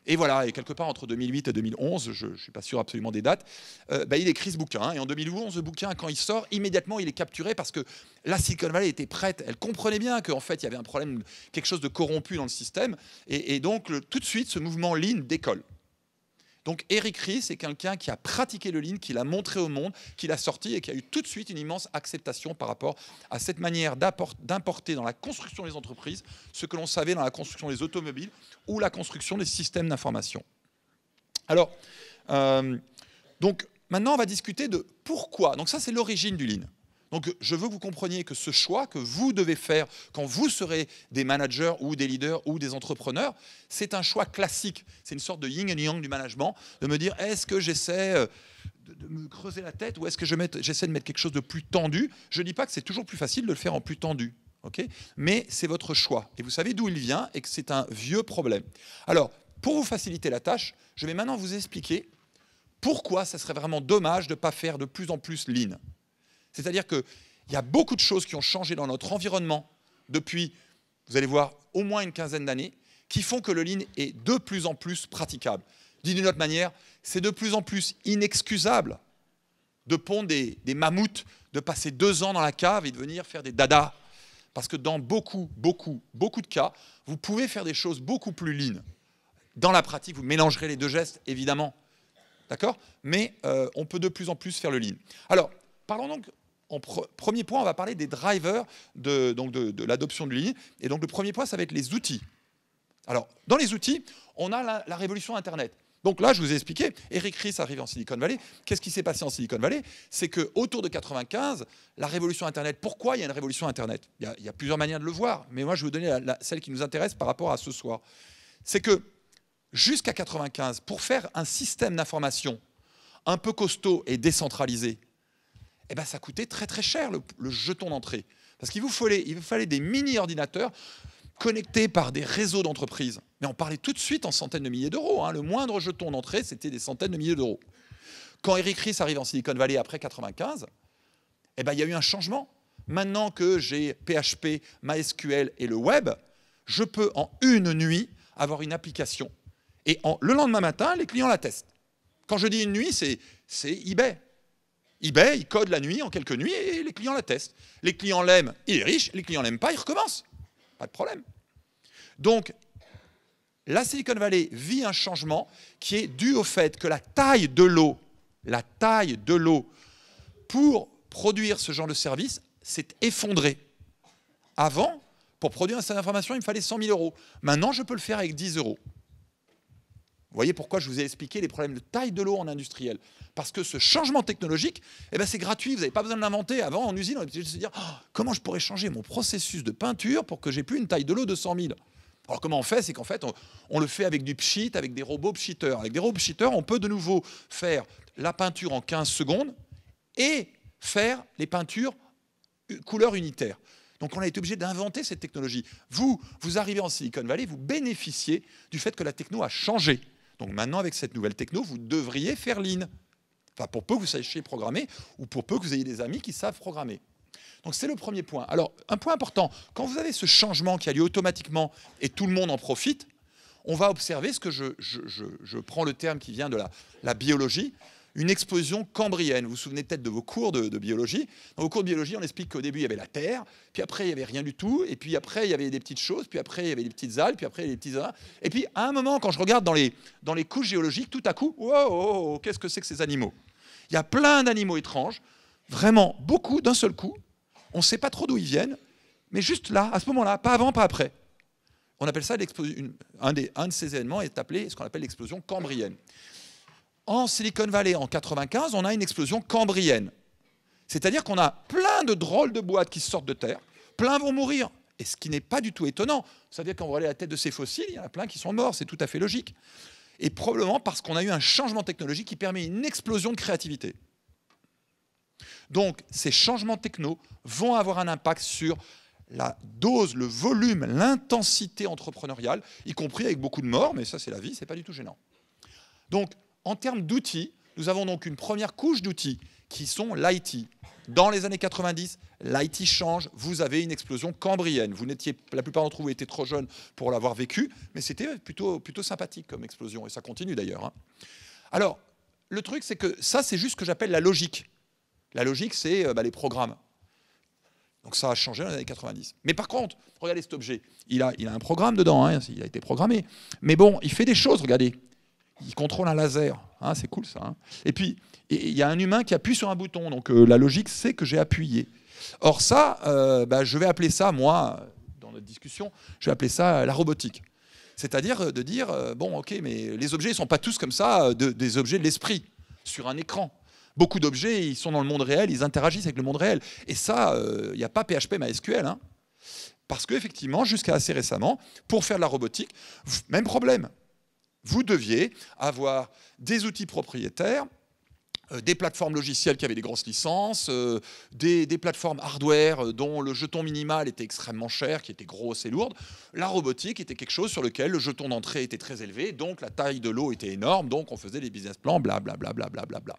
Et voilà, et quelque part entre 2008 et 2011, je ne suis pas sûr absolument des dates, il écrit ce bouquin. Et en 2011, ce bouquin, quand il sort, immédiatement, il est capturé parce que la Silicon Valley était prête. Elle comprenait bien qu'en fait, il y avait un problème, quelque chose de corrompu dans le système. Et donc, tout de suite, ce mouvement Lean décolle. Donc Eric Ries, c'est quelqu'un qui a pratiqué le Lean, qui l'a montré au monde, qui l'a sorti et qui a eu tout de suite une immense acceptation par rapport à cette manière d'importer dans la construction des entreprises ce que l'on savait dans la construction des automobiles ou la construction des systèmes d'information. Alors, donc maintenant on va discuter de pourquoi. Donc ça c'est l'origine du Lean. Donc je veux que vous compreniez que ce choix que vous devez faire quand vous serez des managers ou des leaders ou des entrepreneurs, c'est un choix classique. C'est une sorte de yin et yang du management, de me dire est-ce que j'essaie de me creuser la tête ou est-ce que j'essaie de mettre quelque chose de plus tendu. Je ne dis pas que c'est toujours plus facile de le faire en plus tendu, okay, mais c'est votre choix. Et vous savez d'où il vient et que c'est un vieux problème. Alors, pour vous faciliter la tâche, je vais maintenant vous expliquer pourquoi ça serait vraiment dommage de ne pas faire de plus en plus Lean. C'est-à-dire qu'il y a beaucoup de choses qui ont changé dans notre environnement depuis, vous allez voir, au moins une quinzaine d'années, qui font que le Lean est de plus en plus praticable. Dit d'une autre manière, c'est de plus en plus inexcusable de pondre des mammouths, de passer 2 ans dans la cave et de venir faire des dadas. Parce que dans beaucoup de cas, vous pouvez faire des choses beaucoup plus Lean. Dans la pratique, vous mélangerez les 2 gestes, évidemment. D'accord ? Mais on peut de plus en plus faire le Lean. Alors, parlons donc. En premier point, on va parler des drivers de l'adoption du Lean. Et donc, le premier point, ça va être les outils. Alors, dans les outils, on a la révolution Internet. Donc là, je vous ai expliqué, Eric Ries arrive en Silicon Valley. Qu'est-ce qui s'est passé en Silicon Valley? C'est qu'autour de 95, la révolution Internet, pourquoi il y a une révolution Internet? Il y a plusieurs manières de le voir, mais moi, je vais vous donner celle qui nous intéresse par rapport à ce soir. C'est que jusqu'à 95, pour faire un système d'information un peu costaud et décentralisé, eh ben, ça coûtait très très cher le jeton d'entrée. Parce qu'il vous fallait des mini-ordinateurs connectés par des réseaux d'entreprises. Mais on parlait tout de suite en centaines de milliers d'euros. Hein. Le moindre jeton d'entrée, c'était des centaines de milliers d'euros. Quand Eric Ries arrive en Silicon Valley après 95, eh ben, il y a eu un changement. Maintenant que j'ai PHP, MySQL et le web, je peux en une nuit avoir une application. Et le lendemain matin, les clients la testent. Quand je dis une nuit, c'est eBay. eBay, il code la nuit en quelques nuits et les clients la testent. Les clients l'aiment, il est riche. Les clients l'aiment pas, il recommence. Pas de problème. Donc, la Silicon Valley vit un changement qui est dû au fait que la taille de l'eau pour produire ce genre de service s'est effondrée. Avant, pour produire un système d'information, il me fallait 100 000 euros. Maintenant, je peux le faire avec 10 euros. Vous voyez pourquoi je vous ai expliqué les problèmes de taille de l'eau en industriel. Parce que ce changement technologique, eh ben c'est gratuit, vous n'avez pas besoin de l'inventer. Avant, en usine, on était obligé de se dire comment je pourrais changer mon processus de peinture pour que j'ai plus une taille de l'eau de 100 000. Alors comment on fait? C'est qu'en fait, on le fait avec du pchit, avec des robots pchitteurs. Avec des robots pchitteurs, on peut de nouveau faire la peinture en 15 secondes et faire les peintures couleur unitaire. Donc on a été obligé d'inventer cette technologie. Vous arrivez en Silicon Valley, vous bénéficiez du fait que la techno a changé. Donc maintenant, avec cette nouvelle techno, vous devriez faire Lean. Enfin, pour peu que vous sachiez programmer ou pour peu que vous ayez des amis qui savent programmer. Donc c'est le premier point. Alors, un point important, quand vous avez ce changement qui a lieu automatiquement et tout le monde en profite, on va observer ce que je prends le terme qui vient de la biologie, une explosion cambrienne. Vous vous souvenez peut-être de vos cours de biologie. Dans vos cours de biologie, on explique qu'au début, il y avait la Terre, puis après, il n'y avait rien du tout, et puis après, il y avait des petites choses, puis après, il y avait des petites algues, puis après, il y avait des petits... Et puis, à un moment, quand je regarde dans les couches géologiques, tout à coup, wow, qu'est-ce que c'est que ces animaux? Il y a plein d'animaux étranges, vraiment beaucoup, d'un seul coup. On ne sait pas trop d'où ils viennent, mais juste là, à ce moment-là, pas avant, pas après. On appelle ça l'explosion. Un de ces événements est appelé ce qu'on appelle l'explosion cambrienne. En Silicon Valley, en 95, on a une explosion cambrienne. C'est-à-dire qu'on a plein de drôles de boîtes qui sortent de terre, plein vont mourir Et ce qui n'est pas du tout étonnant. C'est-à-dire quand vous regardez la tête de ces fossiles, il y en a plein qui sont morts, c'est tout à fait logique. Et probablement parce qu'on a eu un changement technologique qui permet une explosion de créativité. Donc ces changements techno vont avoir un impact sur la dose, le volume, l'intensité entrepreneuriale, y compris avec beaucoup de morts, mais ça c'est la vie, c'est pas du tout gênant. Donc en termes d'outils, nous avons donc une première couche d'outils qui sont l'IT. Dans les années 90, l'IT change, vous avez une explosion cambrienne. Vous n'étiez, la plupart d'entre vous étaient trop jeunes pour l'avoir vécu, mais c'était plutôt sympathique comme explosion, et ça continue d'ailleurs, hein. Alors, le truc, c'est que ça, c'est juste ce que j'appelle la logique. La logique, c'est les programmes. Donc ça a changé dans les années 90. Mais par contre, regardez cet objet. Il a un programme dedans, hein, il a été programmé. Mais bon, il fait des choses, regardez. Il contrôle un laser, hein, c'est cool ça, hein. Et puis, il y a un humain qui appuie sur un bouton, donc la logique c'est que j'ai appuyé. Or ça, je vais appeler ça, moi, dans notre discussion, je vais appeler ça la robotique. C'est-à-dire de dire, bon ok, mais les objets ne sont pas tous comme ça, des objets de l'esprit, sur un écran. Beaucoup d'objets, ils sont dans le monde réel, ils interagissent avec le monde réel. Et ça, il n'y a pas PHP, MySQL, hein. Parce qu'effectivement, jusqu'à assez récemment, pour faire de la robotique, même problème. Vous deviez avoir des outils propriétaires, des plateformes logicielles qui avaient des grosses licences, des plateformes hardware dont le jeton minimal était extrêmement cher, qui était grosse et lourde. La robotique était quelque chose sur lequel le jeton d'entrée était très élevé, donc la taille de lot était énorme, donc on faisait des business plans, blablabla.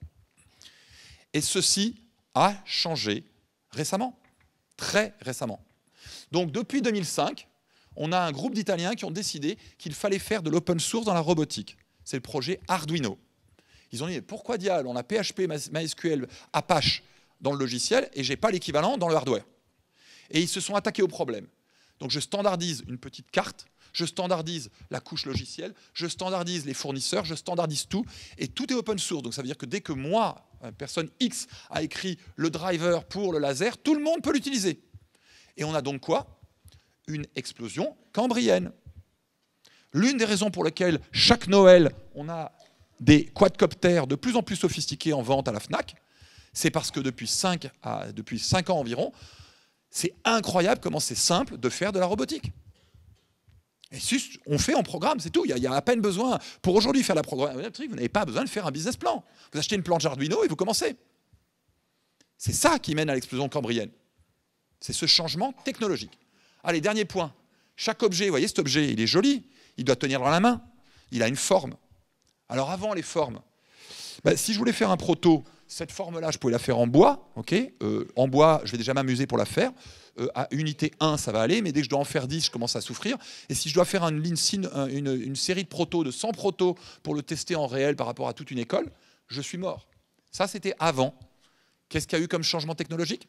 Et ceci a changé récemment, très récemment. Donc depuis 2005, on a un groupe d'Italiens qui ont décidé qu'il fallait faire de l'open source dans la robotique. C'est le projet Arduino. Ils ont dit, pourquoi diable on a PHP, MySQL, Apache dans le logiciel et je n'ai pas l'équivalent dans le hardware? Et ils se sont attaqués au problème. Donc je standardise une petite carte, je standardise la couche logicielle, je standardise les fournisseurs, je standardise tout, et tout est open source. Donc ça veut dire que dès que moi, personne X, a écrit le driver pour le laser, tout le monde peut l'utiliser. Et on a donc quoi? Une explosion cambrienne. L'une des raisons pour lesquelles chaque Noël, on a des quadcoptères de plus en plus sophistiqués en vente à la FNAC, c'est parce que depuis 5 ans environ, c'est incroyable comment c'est simple de faire de la robotique. Et si on fait en programme, c'est tout. Il y a à peine besoin, pour aujourd'hui faire la programmatique, vous n'avez pas besoin de faire un business plan. Vous achetez une planche Arduino et vous commencez. C'est ça qui mène à l'explosion cambrienne. C'est ce changement technologique. Allez, dernier point. Chaque objet, vous voyez cet objet, il est joli, il doit tenir dans la main, il a une forme. Alors avant les formes, si je voulais faire un proto, cette forme-là, je pouvais la faire en bois. Okay, en bois, je vais déjà m'amuser pour la faire. À unité 1, ça va aller, mais dès que je dois en faire 10, je commence à souffrir. Et si je dois faire une série de protos, de 100 protos, pour le tester en réel par rapport à toute une école, je suis mort. Ça, c'était avant. Qu'est-ce qu'il y a eu comme changement technologique ?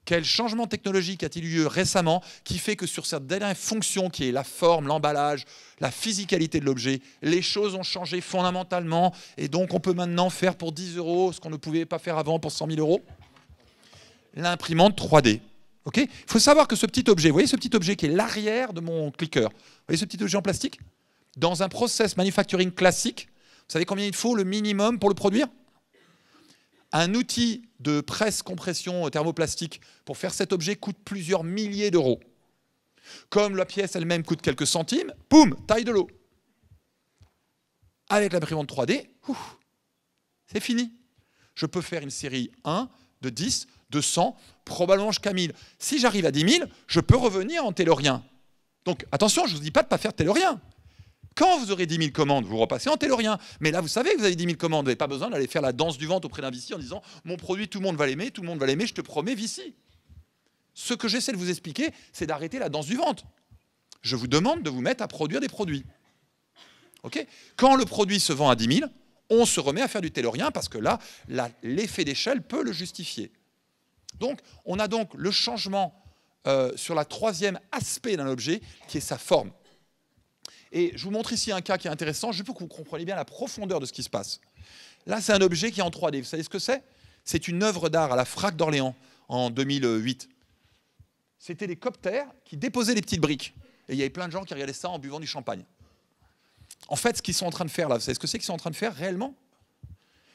Quel changement technologique a-t-il eu récemment qui fait que sur cette dernière fonction qui est la forme, l'emballage, la physicalité de l'objet, les choses ont changé fondamentalement et donc on peut maintenant faire pour 10 € ce qu'on ne pouvait pas faire avant pour 100 000 €? L'imprimante 3D. Okay, il faut savoir que ce petit objet, vous voyez ce petit objet qui est l'arrière de mon clicker, vous voyez ce petit objet en plastique? Dans un process manufacturing classique, vous savez combien il faut le minimum pour le produire? Un outil de presse-compression thermoplastique pour faire cet objet coûte plusieurs milliers d'euros. Comme la pièce elle-même coûte quelques centimes, boum, taille de l'eau. Avec l'imprimante 3D, c'est fini. Je peux faire une série 1, de 10, de 100, probablement jusqu'à 1000. Si j'arrive à 10 000, je peux revenir en tellurien. Donc attention, je ne vous dis pas de ne pas faire tellurien. Quand vous aurez 10 000 commandes, vous repassez en tellurien. Mais là, vous savez que vous avez 10 000 commandes. Vous n'avez pas besoin d'aller faire la danse du ventre auprès d'un VC en disant « Mon produit, tout le monde va l'aimer, tout le monde va l'aimer, je te promets, VC. » Ce que j'essaie de vous expliquer, c'est d'arrêter la danse du ventre. Je vous demande de vous mettre à produire des produits. Okay, quand le produit se vend à 10 000, on se remet à faire du tellurien parce que là, l'effet d'échelle peut le justifier. Donc, on a donc le changement sur la troisième aspect d'un objet qui est sa forme. Et je vous montre ici un cas qui est intéressant, juste pour que vous compreniez bien la profondeur de ce qui se passe. Là, c'est un objet qui est en 3D. Vous savez ce que c'est? C'est une œuvre d'art à la Frac d'Orléans en 2008. C'était des coptères qui déposaient des petites briques. Et il y avait plein de gens qui regardaient ça en buvant du champagne. En fait, ce qu'ils sont en train de faire là, vous savez ce que c'est qu'ils sont en train de faire réellement?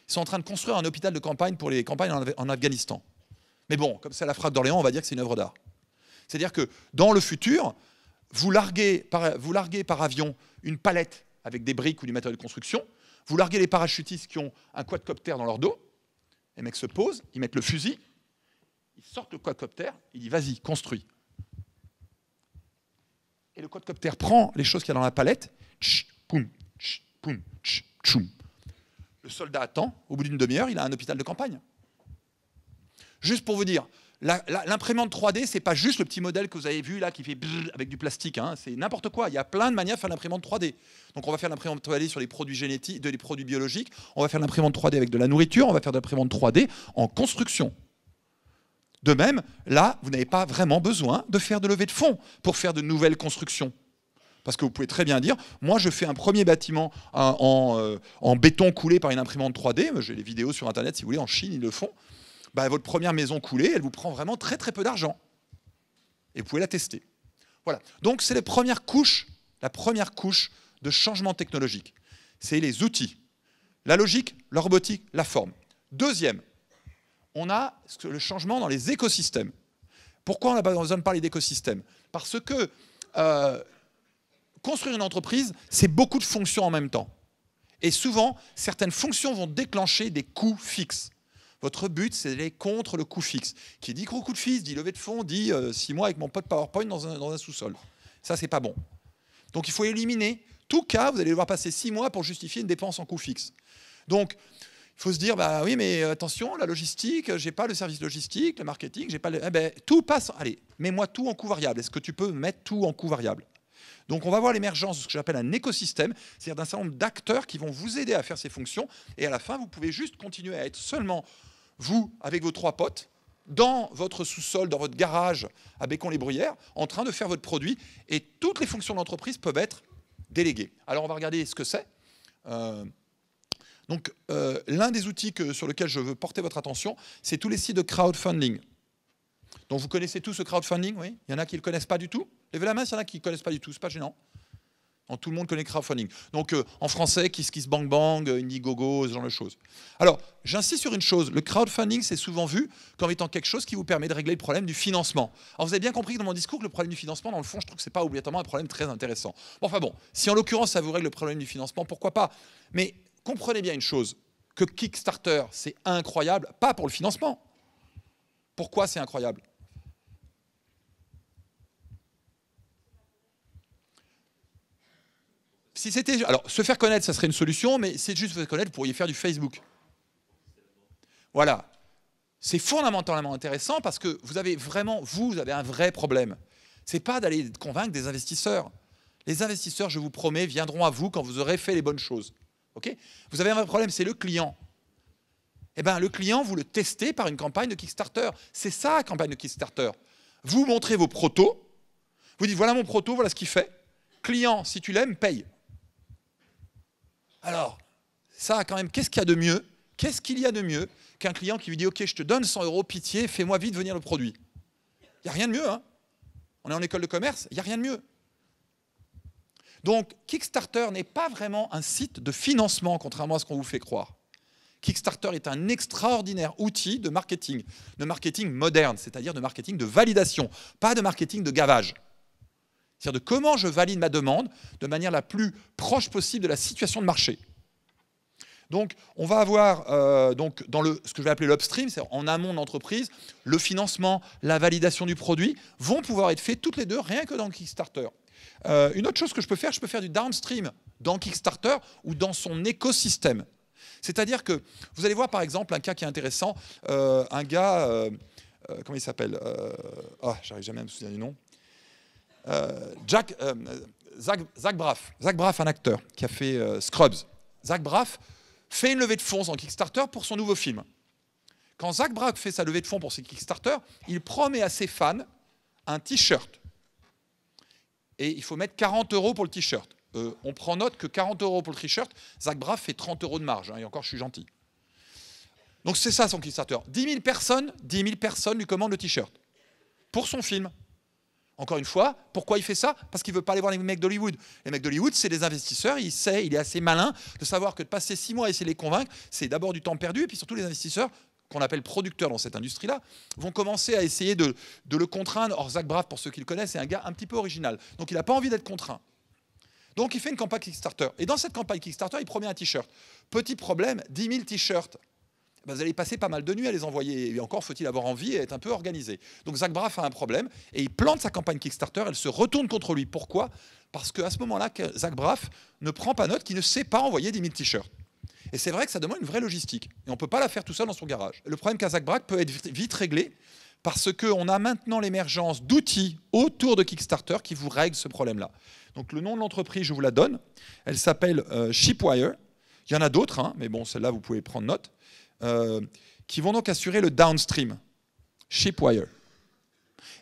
Ils sont en train de construire un hôpital de campagne pour les campagnes en Afghanistan. Mais bon, comme c'est la frappe d'Orléans, on va dire que c'est une œuvre d'art. C'est-à-dire que dans le futur, vous larguez par avion une palette avec des briques ou du matériel de construction, vous larguez les parachutistes qui ont un quadcoptère dans leur dos, les mecs se posent, ils mettent le fusil, ils sortent le quadcoptère, ils disent vas-y, construis. Et le quadcoptère prend les choses qu'il y a dans la palette, poum, poum, tchoum. Le soldat attend, au bout d'une demi-heure, il a un hôpital de campagne. Juste pour vous dire, l'imprimante 3D, c'est pas juste le petit modèle que vous avez vu là qui fait avec du plastique, hein, c'est n'importe quoi. Il y a plein de manières de faire l'imprimante 3D. Donc on va faire l'imprimante 3D sur les produits génétiques, des produits biologiques, on va faire l'imprimante 3D avec de la nourriture, on va faire de l'imprimante 3D en construction. De même, là, vous n'avez pas vraiment besoin de faire de levée de fonds pour faire de nouvelles constructions. Parce que vous pouvez très bien dire, moi je fais un premier bâtiment en béton coulé par une imprimante 3D, j'ai les vidéos sur Internet si vous voulez, en Chine ils le font, bah, votre première maison coulée, elle vous prend vraiment très très peu d'argent. Et vous pouvez la tester. Voilà. Donc c'est la première couche de changement technologique. C'est les outils. La logique, la robotique, la forme. Deuxième, on a le changement dans les écosystèmes. Pourquoi on a besoin de parler d'écosystème? Parce que construire une entreprise, c'est beaucoup de fonctions en même temps. Et souvent, certaines fonctions vont déclencher des coûts fixes. Votre but, c'est d'aller contre le coût fixe. Qui dit gros coût de fixe, dit levée de fonds, dit 6 mois avec mon pote PowerPoint dans un sous-sol. Ça, c'est pas bon. Donc, il faut éliminer tout cas. Vous allez devoir passer 6 mois pour justifier une dépense en coût fixe. Donc, il faut se dire, bah oui, mais attention, la logistique, j'ai pas le service logistique, le marketing, j'ai pas le... Eh ben, tout passe. Allez, mets-moi tout en coût variable. Est-ce que tu peux mettre tout en coût variable? Donc, on va voir l'émergence de ce que j'appelle un écosystème, c'est-à-dire d'un certain nombre d'acteurs qui vont vous aider à faire ces fonctions. Et à la fin, vous pouvez juste continuer à être seulement vous, avec vos 3 potes, dans votre sous-sol, dans votre garage à Bécon-les-Bruyères, en train de faire votre produit. Et toutes les fonctions de l'entreprise peuvent être déléguées. Alors, on va regarder ce que c'est. Donc, l'un des outils sur lequel je veux porter votre attention, c'est tous les sites de crowdfunding. Donc, vous connaissez tous ce crowdfunding, oui? Il y en a qui ne le connaissent pas du tout? Levez la main s'il y en a qui ne connaissent pas du tout, c'est pas gênant. Donc, tout le monde connaît crowdfunding. Donc, en français, KissKissBankBank, Indiegogo, ce genre de choses. Alors, j'insiste sur une chose. Le crowdfunding, c'est souvent vu comme étant quelque chose qui vous permet de régler le problème du financement. Alors, vous avez bien compris que dans mon discours, que le problème du financement, dans le fond, je trouve que ce n'est pas obligatoirement un problème très intéressant. Bon, enfin bon, si en l'occurrence, ça vous règle le problème du financement, pourquoi pas? Mais comprenez bien une chose, que Kickstarter, c'est incroyable, pas pour le financement. Pourquoi c'est incroyable? Si c'était, alors, se faire connaître, ça serait une solution, mais c'est juste se faire connaître, vous pourriez faire du Facebook. Voilà. C'est fondamentalement intéressant parce que vous avez un vrai problème. Ce n'est pas d'aller convaincre des investisseurs. Les investisseurs, je vous promets, viendront à vous quand vous aurez fait les bonnes choses. Okay? Vous avez un vrai problème, c'est le client. Eh bien, le client, vous le testez par une campagne de Kickstarter. C'est ça, la campagne de Kickstarter. Vous montrez vos protos, vous dites, voilà mon proto, voilà ce qu'il fait. Client, si tu l'aimes, paye. Alors, ça, quand même, qu'est-ce qu'il y a de mieux? Qu'est-ce qu'il y a de mieux qu'un client qui lui dit « Ok, je te donne 100 €, pitié, fais-moi vite venir le produit ». Il n'y a rien de mieux. Hein, on est en école de commerce, il n'y a rien de mieux. Donc, Kickstarter n'est pas vraiment un site de financement, contrairement à ce qu'on vous fait croire. Kickstarter est un extraordinaire outil de marketing moderne, c'est-à-dire de marketing de validation, pas de marketing de gavage. C'est-à-dire de comment je valide ma demande de manière la plus proche possible de la situation de marché. Donc, on va avoir donc, dans ce que je vais appeler l'upstream, c'est-à-dire en amont de l'entreprise, le financement, la validation du produit, vont pouvoir être faits toutes les deux, rien que dans Kickstarter. Une autre chose que je peux faire du downstream dans Kickstarter ou dans son écosystème. C'est-à-dire que vous allez voir par exemple un cas qui est intéressant, un gars, comment il s'appelle? J'arrive jamais à me souvenir du nom. Zach Braff. Zach Braff, un acteur qui a fait Scrubs. Zach Braff fait une levée de fonds en Kickstarter pour son nouveau film. Quand Zach Braff fait sa levée de fonds pour ses Kickstarter, il promet à ses fans un t-shirt. Et il faut mettre 40 € pour le t-shirt. On prend note que 40 € pour le t-shirt, Zach Braff fait 30 € de marge. Hein, et encore, je suis gentil. Donc c'est ça son Kickstarter. 10 000 personnes lui commandent le t-shirt pour son film. Encore une fois, pourquoi il fait ça? Parce qu'il ne veut pas aller voir les mecs d'Hollywood. Les mecs d'Hollywood, c'est des investisseurs, il est assez malin de savoir que de passer 6 mois à essayer de les convaincre, c'est d'abord du temps perdu, et puis surtout les investisseurs qu'on appelle producteurs dans cette industrie-là, vont commencer à essayer de le contraindre. Or, Zach Braff, pour ceux qui le connaissent, c'est un gars un petit peu original. Donc, il n'a pas envie d'être contraint. Donc, il fait une campagne Kickstarter. Et dans cette campagne Kickstarter, il promet un t-shirt. Petit problème, 10 000 t-shirts. Ben, vous allez passer pas mal de nuits à les envoyer. Et encore faut-il avoir envie et être un peu organisé. Donc, Zach Braff a un problème et il plante sa campagne Kickstarter. Elle se retourne contre lui. Pourquoi? Parce qu'à ce moment-là, Zach Braff ne prend pas note qu'il ne sait pas envoyer 10 000 t-shirts. Et c'est vrai que ça demande une vraie logistique. Et on ne peut pas la faire tout seul dans son garage. Le problème qu'a Zach Braff peut être vite réglé parce qu'on a maintenant l'émergence d'outils autour de Kickstarter qui vous règlent ce problème-là. Donc le nom de l'entreprise, je vous la donne. Elle s'appelle Shipwire. Il y en a d'autres, hein, mais bon, celle-là, vous pouvez prendre note. Qui vont donc assurer le downstream. Shipwire.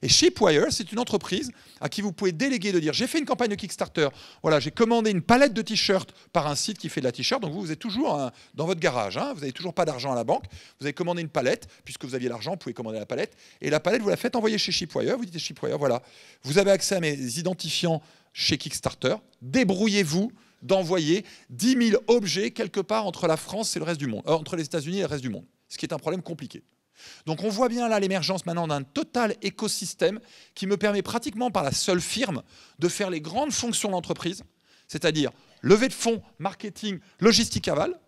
Et Shipwire, c'est une entreprise à qui vous pouvez déléguer de dire j'ai fait une campagne de Kickstarter, voilà, j'ai commandé une palette de t-shirts par un site qui fait de la t-shirt, donc vous êtes toujours dans votre garage, hein, vous n'avez toujours pas d'argent à la banque, vous avez commandé une palette, puisque vous aviez l'argent, vous pouvez commander la palette, et la palette, vous la faites envoyer chez Shipwire, vous dites Shipwire, voilà, vous avez accès à mes identifiants chez Kickstarter, débrouillez-vous d'envoyer 10 000 objets quelque part entre la France et le reste du monde, entre les États-Unis et le reste du monde, ce qui est un problème compliqué. Donc on voit bien là l'émergence maintenant d'un total écosystème qui me permet pratiquement par la seule firme de faire les grandes fonctions d'entreprise, c'est-à-dire levée de fonds, marketing, logistique aval,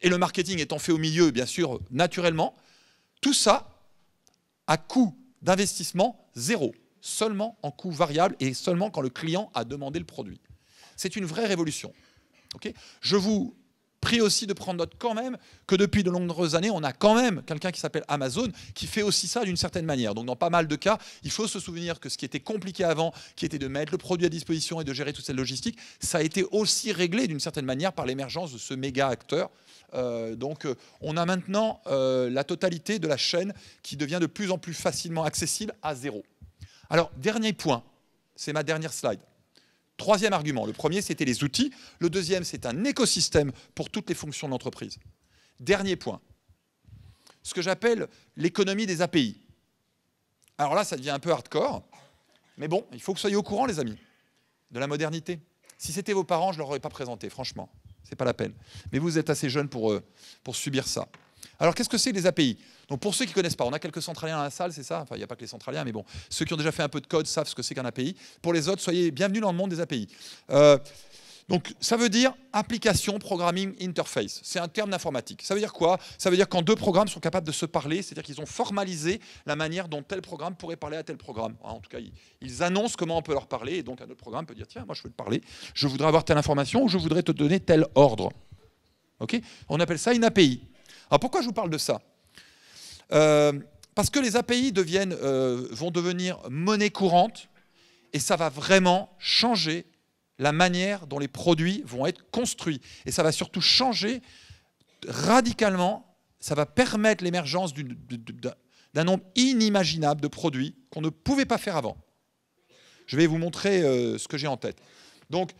et le marketing étant fait au milieu, bien sûr, naturellement, tout ça à coût d'investissement zéro, seulement en coût variable et seulement quand le client a demandé le produit. C'est une vraie révolution. Okay ? Je vous prie aussi de prendre note quand même que depuis de nombreuses années, on a quand même quelqu'un qui s'appelle Amazon qui fait aussi ça d'une certaine manière. Donc dans pas mal de cas, il faut se souvenir que ce qui était compliqué avant, qui était de mettre le produit à disposition et de gérer toute cette logistique, ça a été aussi réglé d'une certaine manière par l'émergence de ce méga acteur. Donc on a maintenant la totalité de la chaîne qui devient de plus en plus facilement accessible à zéro. Alors dernier point, c'est ma dernière slide. Troisième argument, le premier c'était les outils, le deuxième c'est un écosystème pour toutes les fonctions de l'entreprise. Dernier point, ce que j'appelle l'économie des API. Alors là ça devient un peu hardcore, mais bon, il faut que vous soyez au courant les amis, de la modernité. Si c'était vos parents, je ne leur aurais pas présenté, franchement, c'est pas la peine. Mais vous êtes assez jeunes pour subir ça. Alors qu'est-ce que c'est les API? Donc pour ceux qui ne connaissent pas, on a quelques centraliens dans la salle, c'est ça? Enfin, il n'y a pas que les centraliens, mais bon, ceux qui ont déjà fait un peu de code savent ce que c'est qu'un API. Pour les autres, soyez bienvenus dans le monde des API. Donc ça veut dire Application Programming Interface. C'est un terme d'informatique. Ça veut dire quoi? Ça veut dire quand deux programmes sont capables de se parler, c'est-à-dire qu'ils ont formalisé la manière dont tel programme pourrait parler à tel programme. En tout cas, ils annoncent comment on peut leur parler, et donc un autre programme peut dire tiens, moi je veux te parler, je voudrais avoir telle information ou je voudrais te donner tel ordre. Okay? On appelle ça une API. Alors pourquoi je vous parle de ça? Parce que les API vont devenir monnaie courante et ça va vraiment changer la manière dont les produits vont être construits. Et ça va surtout changer radicalement, ça va permettre l'émergence d'un nombre inimaginable de produits qu'on ne pouvait pas faire avant. Je vais vous montrer ce que j'ai en tête. Donc,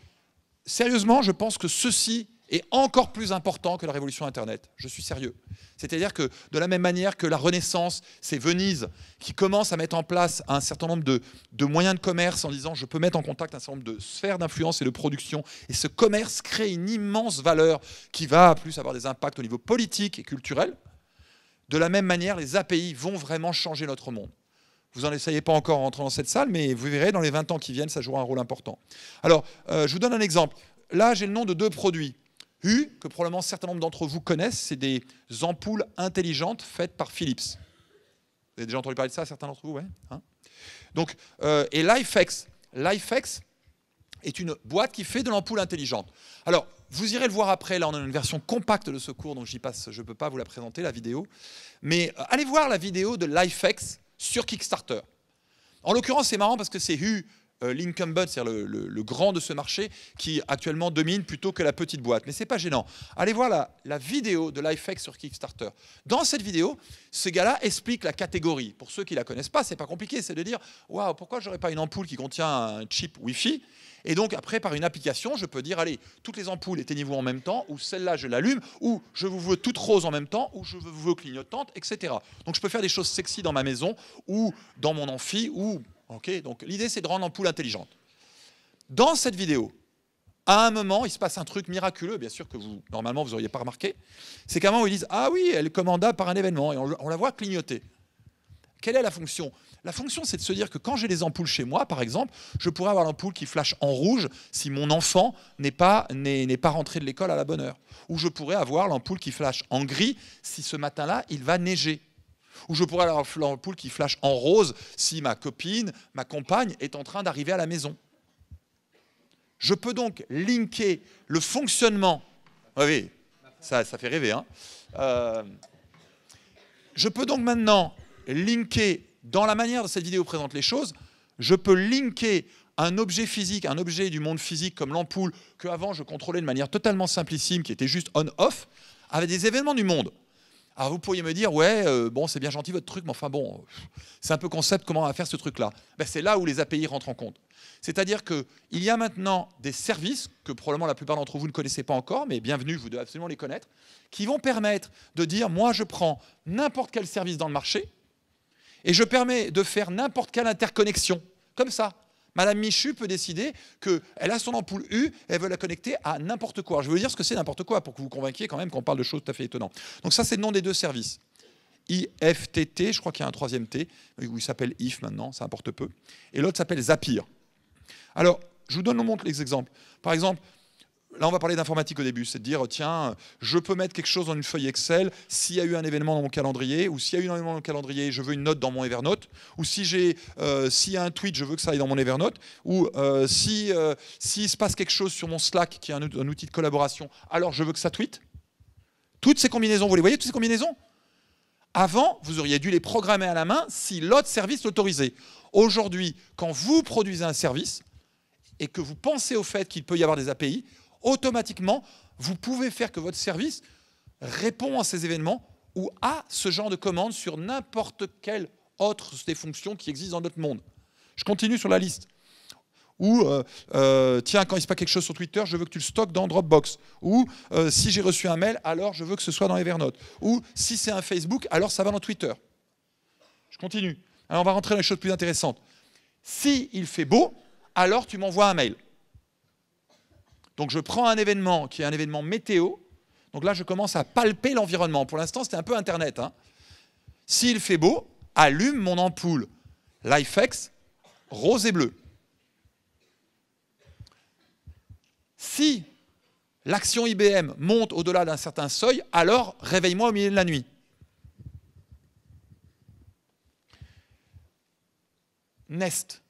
sérieusement, je pense que ceci est encore plus important que la révolution Internet. Je suis sérieux. C'est-à-dire que de la même manière que la Renaissance, c'est Venise qui commence à mettre en place un certain nombre de moyens de commerce en disant je peux mettre en contact un certain nombre de sphères d'influence et de production. Et ce commerce crée une immense valeur qui va plus avoir des impacts au niveau politique et culturel. De la même manière, les API vont vraiment changer notre monde. Vous n'en essayez pas encore en rentrant dans cette salle, mais vous verrez, dans les 20 ans qui viennent, ça jouera un rôle important. Alors, je vous donne un exemple. Là, j'ai le nom de deux produits. Hue, que probablement un certain nombre d'entre vous connaissent, c'est des ampoules intelligentes faites par Philips. Vous avez déjà entendu parler de ça, certains d'entre vous, ouais, hein? Donc, et Lifex. Lifex est une boîte qui fait de l'ampoule intelligente. Alors, vous irez le voir après, là on a une version compacte de ce cours, donc j'y passe, je ne peux pas vous la présenter, la vidéo. Mais allez voir la vidéo de Lifex sur Kickstarter. En l'occurrence, c'est marrant parce que c'est Hue, l'incumbent, c'est-à-dire le grand de ce marché, qui actuellement domine plutôt que la petite boîte. Mais ce n'est pas gênant. Allez voir la vidéo de Lifex sur Kickstarter. Dans cette vidéo, ce gars-là explique la catégorie. Pour ceux qui ne la connaissent pas, ce n'est pas compliqué. C'est de dire, waouh, pourquoi je n'aurais pas une ampoule qui contient un chip Wi-Fi? Et donc après, par une application, je peux dire, allez, toutes les ampoules éteignez-vous en même temps, ou celle-là, je l'allume, ou je vous veux toutes roses en même temps, ou je vous veux clignotantes, etc. Donc je peux faire des choses sexy dans ma maison, ou dans mon amphi, ou... Okay, donc l'idée, c'est de rendre l'ampoule intelligente. Dans cette vidéo, À un moment, il se passe un truc miraculeux, bien sûr que vous, normalement, vous n'auriez pas remarqué. C'est qu'à un moment où ils disent « Ah oui, elle est commandable par un événement » et on la voit clignoter. Quelle est la fonction? La fonction, c'est de se dire que quand j'ai des ampoules chez moi, par exemple, je pourrais avoir l'ampoule qui flash en rouge si mon enfant n'est pas rentré de l'école à la bonne heure. Ou je pourrais avoir l'ampoule qui flash en gris si ce matin-là, il va neiger. Ou je pourrais avoir l'ampoule qui flash en rose si ma copine, ma compagne est en train d'arriver à la maison. Je peux donc linker le fonctionnement. Oui, ça fait rêver. Hein. Je peux donc maintenant linker, dans la manière dont cette vidéo présente les choses, je peux linker un objet physique, un objet du monde physique comme l'ampoule, qu'avant je contrôlais de manière totalement simplissime, qui était juste on-off, avec des événements du monde. Alors vous pourriez me dire, ouais, bon, c'est bien gentil votre truc, mais enfin bon, c'est un peu concept, comment on va faire ce truc-là? Ben, c'est là où les API rentrent en compte. C'est-à-dire qu'il y a maintenant des services, que probablement la plupart d'entre vous ne connaissez pas encore, mais bienvenue, vous devez absolument les connaître, qui vont permettre de dire, moi je prends n'importe quel service dans le marché, et je permets de faire n'importe quelle interconnexion, comme ça. Madame Michu peut décider qu'elle a son ampoule U, et elle veut la connecter à n'importe quoi. Alors, je veux dire ce que c'est n'importe quoi, pour que vous vous convainquiez quand même qu'on parle de choses tout à fait étonnantes. Donc ça, c'est le nom des deux services. IFTT, je crois qu'il y a un troisième T, où il s'appelle IF maintenant, ça importe peu. Et l'autre s'appelle Zapier. Alors, je vous montre les exemples. Par exemple, là, on va parler d'informatique au début. C'est de dire, tiens, je peux mettre quelque chose dans une feuille Excel s'il y a eu un événement dans mon calendrier, ou s'il y a eu un événement dans mon calendrier, je veux une note dans mon Evernote, ou s'il y a un tweet, je veux que ça aille dans mon Evernote, ou s'il se passe quelque chose sur mon Slack, qui est un outil de collaboration, alors je veux que ça tweete. Toutes ces combinaisons, vous les voyez, toutes ces combinaisons? Avant, vous auriez dû les programmer à la main si l'autre service l'autorisait. Aujourd'hui, quand vous produisez un service et que vous pensez au fait qu'il peut y avoir des API, automatiquement, vous pouvez faire que votre service répond à ces événements ou à ce genre de commande sur n'importe quelle autre des fonctions qui existent dans notre monde. Je continue sur la liste. Ou, tiens, quand il se passe quelque chose sur Twitter, je veux que tu le stockes dans Dropbox. Ou, si j'ai reçu un mail, alors je veux que ce soit dans Evernote. Ou, si c'est un Facebook, alors ça va dans Twitter. Je continue. Alors, on va rentrer dans les choses plus intéressantes. Si il fait beau, alors tu m'envoies un mail. Donc, je prends un événement qui est un événement météo. Donc là, je commence à palper l'environnement. Pour l'instant, c'était un peu Internet. Hein. S'il fait beau, allume mon ampoule LifeX rose et bleu. Si l'action IBM monte au-delà d'un certain seuil, alors réveille-moi au milieu de la nuit. Nest.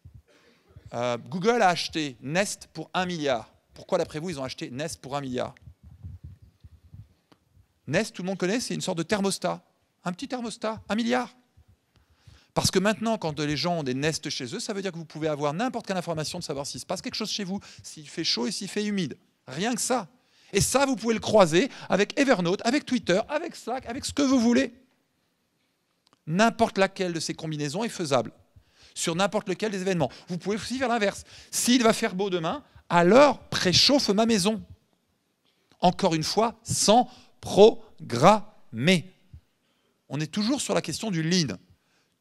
Google a acheté Nest pour 1 milliard. Pourquoi, d'après vous, ils ont acheté Nest pour 1 milliard? Nest, tout le monde connaît, c'est une sorte de thermostat. Un petit thermostat, 1 milliard. Parce que maintenant, quand les gens ont des Nest chez eux, ça veut dire que vous pouvez avoir n'importe quelle information de savoir s'il se passe quelque chose chez vous, s'il fait chaud et s'il fait humide. Rien que ça. Et ça, vous pouvez le croiser avec Evernote, avec Twitter, avec Slack, avec ce que vous voulez. N'importe laquelle de ces combinaisons est faisable sur n'importe lequel des événements. Vous pouvez aussi faire l'inverse. S'il va faire beau demain, alors préchauffe ma maison. Encore une fois, sans programmer. On est toujours sur la question du lean.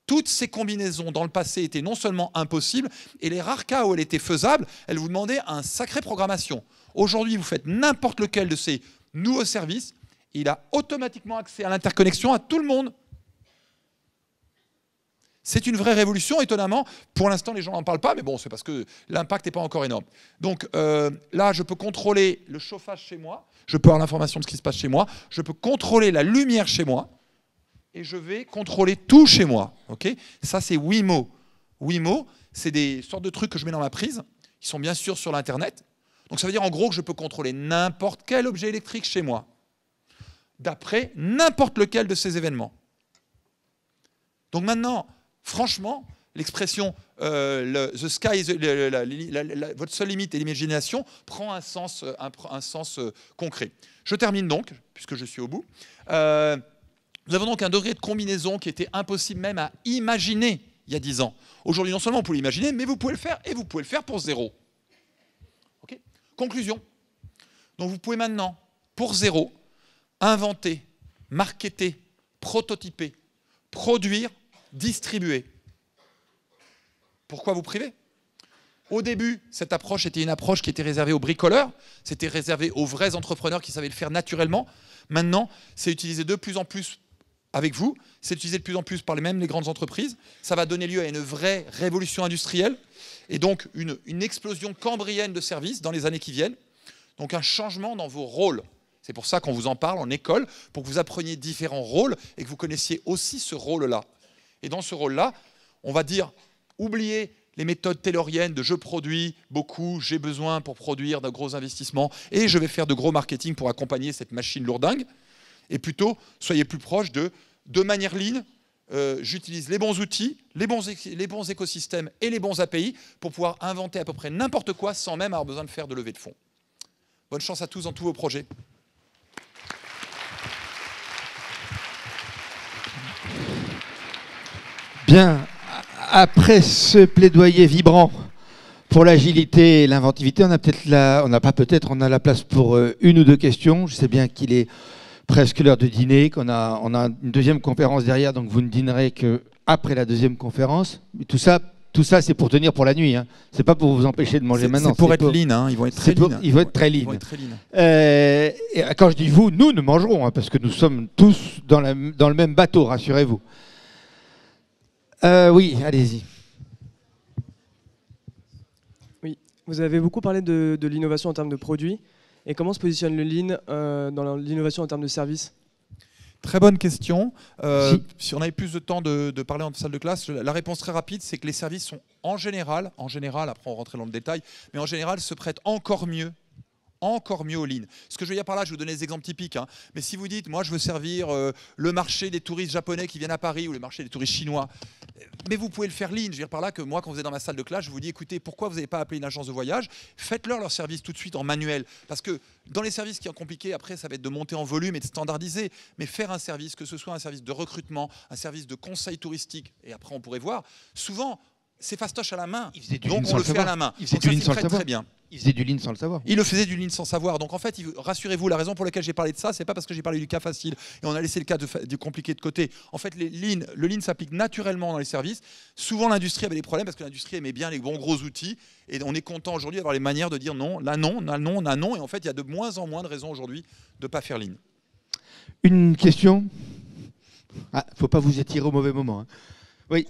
Toutes ces combinaisons dans le passé étaient non seulement impossibles, et les rares cas où elles étaient faisables, elles vous demandaient un sacré programmation. Aujourd'hui, vous faites n'importe lequel de ces nouveaux services, il a automatiquement accès à l'interconnexion à tout le monde. C'est une vraie révolution, étonnamment. Pour l'instant, les gens n'en parlent pas, mais bon, c'est parce que l'impact n'est pas encore énorme. Donc là, je peux contrôler le chauffage chez moi, je peux avoir l'information de ce qui se passe chez moi, je peux contrôler la lumière chez moi, et je vais contrôler tout chez moi. Okay, ça, c'est Wemo. Wemo, c'est des sortes de trucs que je mets dans ma prise, qui sont bien sûr sur l'Internet. Donc ça veut dire en gros que je peux contrôler n'importe quel objet électrique chez moi, d'après n'importe lequel de ces événements. Donc maintenant, franchement, l'expression the sky is votre seule limite est l'imagination prend un sens concret. Je termine donc, puisque je suis au bout. Nous avons donc un degré de combinaison qui était impossible même à imaginer il y a 10 ans. Aujourd'hui, non seulement vous pouvez l'imaginer, mais vous pouvez le faire, et vous pouvez le faire pour 0. Okay. Conclusion. Donc vous pouvez maintenant, pour 0, inventer, marketer, prototyper, produire, distribuer. Pourquoi vous priver? Au début, cette approche était une approche qui était réservée aux bricoleurs, c'était réservé aux vrais entrepreneurs qui savaient le faire naturellement. Maintenant, c'est utilisé de plus en plus avec vous, c'est utilisé de plus en plus par les grandes entreprises. Ça va donner lieu à une vraie révolution industrielle et donc une explosion cambrienne de services dans les années qui viennent. Donc un changement dans vos rôles. C'est pour ça qu'on vous en parle en école, pour que vous appreniez différents rôles et que vous connaissiez aussi ce rôle-là. Et dans ce rôle-là, on va dire, oubliez les méthodes tayloriennes de je produis beaucoup, j'ai besoin pour produire de gros investissements et je vais faire de gros marketing pour accompagner cette machine lourdingue. Et plutôt, soyez plus proche de manière lean, j'utilise les bons outils, les bons écosystèmes et les bons API pour pouvoir inventer à peu près n'importe quoi sans même avoir besoin de faire de levée de fonds. Bonne chance à tous dans tous vos projets. Bien, après ce plaidoyer vibrant pour l'agilité et l'inventivité, on a la place pour une ou deux questions. Je sais bien qu'il est presque l'heure de dîner, qu'on a une deuxième conférence derrière, donc vous ne dînerez qu'après la deuxième conférence. Mais tout ça, c'est pour tenir pour la nuit. Hein. C'est pas pour vous empêcher de manger maintenant. C'est pour être lean. Hein. Ils vont être très lean. Ils vont être très lean. Et quand je dis vous, nous mangerons, hein, parce que nous sommes tous dans le même bateau, rassurez-vous. Oui, allez-y. Oui, vous avez beaucoup parlé de l'innovation en termes de produits. Et comment se positionne le Lean dans l'innovation en termes de services? Très bonne question. Si on avait plus de temps de parler en salle de classe, la réponse très rapide, c'est que les services sont en général, après on rentrer dans le détail, mais en général se prêtent encore mieux au lean. Ce que je veux dire par là, je vais vous donner des exemples typiques. Hein. Mais si vous dites, moi je veux servir le marché des touristes japonais qui viennent à Paris ou le marché des touristes chinois, mais vous pouvez le faire lean. Je veux dire par là que moi, quand vous êtes dans ma salle de classe, je vous dis, écoutez, pourquoi vous n'avez pas appelé une agence de voyage? Faites-leur leur service tout de suite en manuel. Parce que dans les services qui sont compliqués, après, ça va être de monter en volume et de standardiser. Mais faire un service, que ce soit un service de recrutement, un service de conseil touristique, et après on pourrait voir, souvent, c'est fastoche à la main, donc on le fait à la main. Il faisait du lean sans le savoir. Très bien. Il faisait du lean sans le savoir. Il le faisait du lean sans savoir. Donc en fait, rassurez-vous, la raison pour laquelle j'ai parlé de ça, c'est pas parce que j'ai parlé du cas facile et on a laissé le cas du compliqué de côté. En fait, le lean s'applique naturellement dans les services. Souvent, l'industrie avait des problèmes parce que l'industrie aimait bien les bons gros outils. Et on est content aujourd'hui d'avoir les manières de dire non, là non, là non, là non. Et en fait, il y a de moins en moins de raisons aujourd'hui de ne pas faire lean. Une question? Ah, faut pas vous étirer au mauvais moment. Hein. Oui.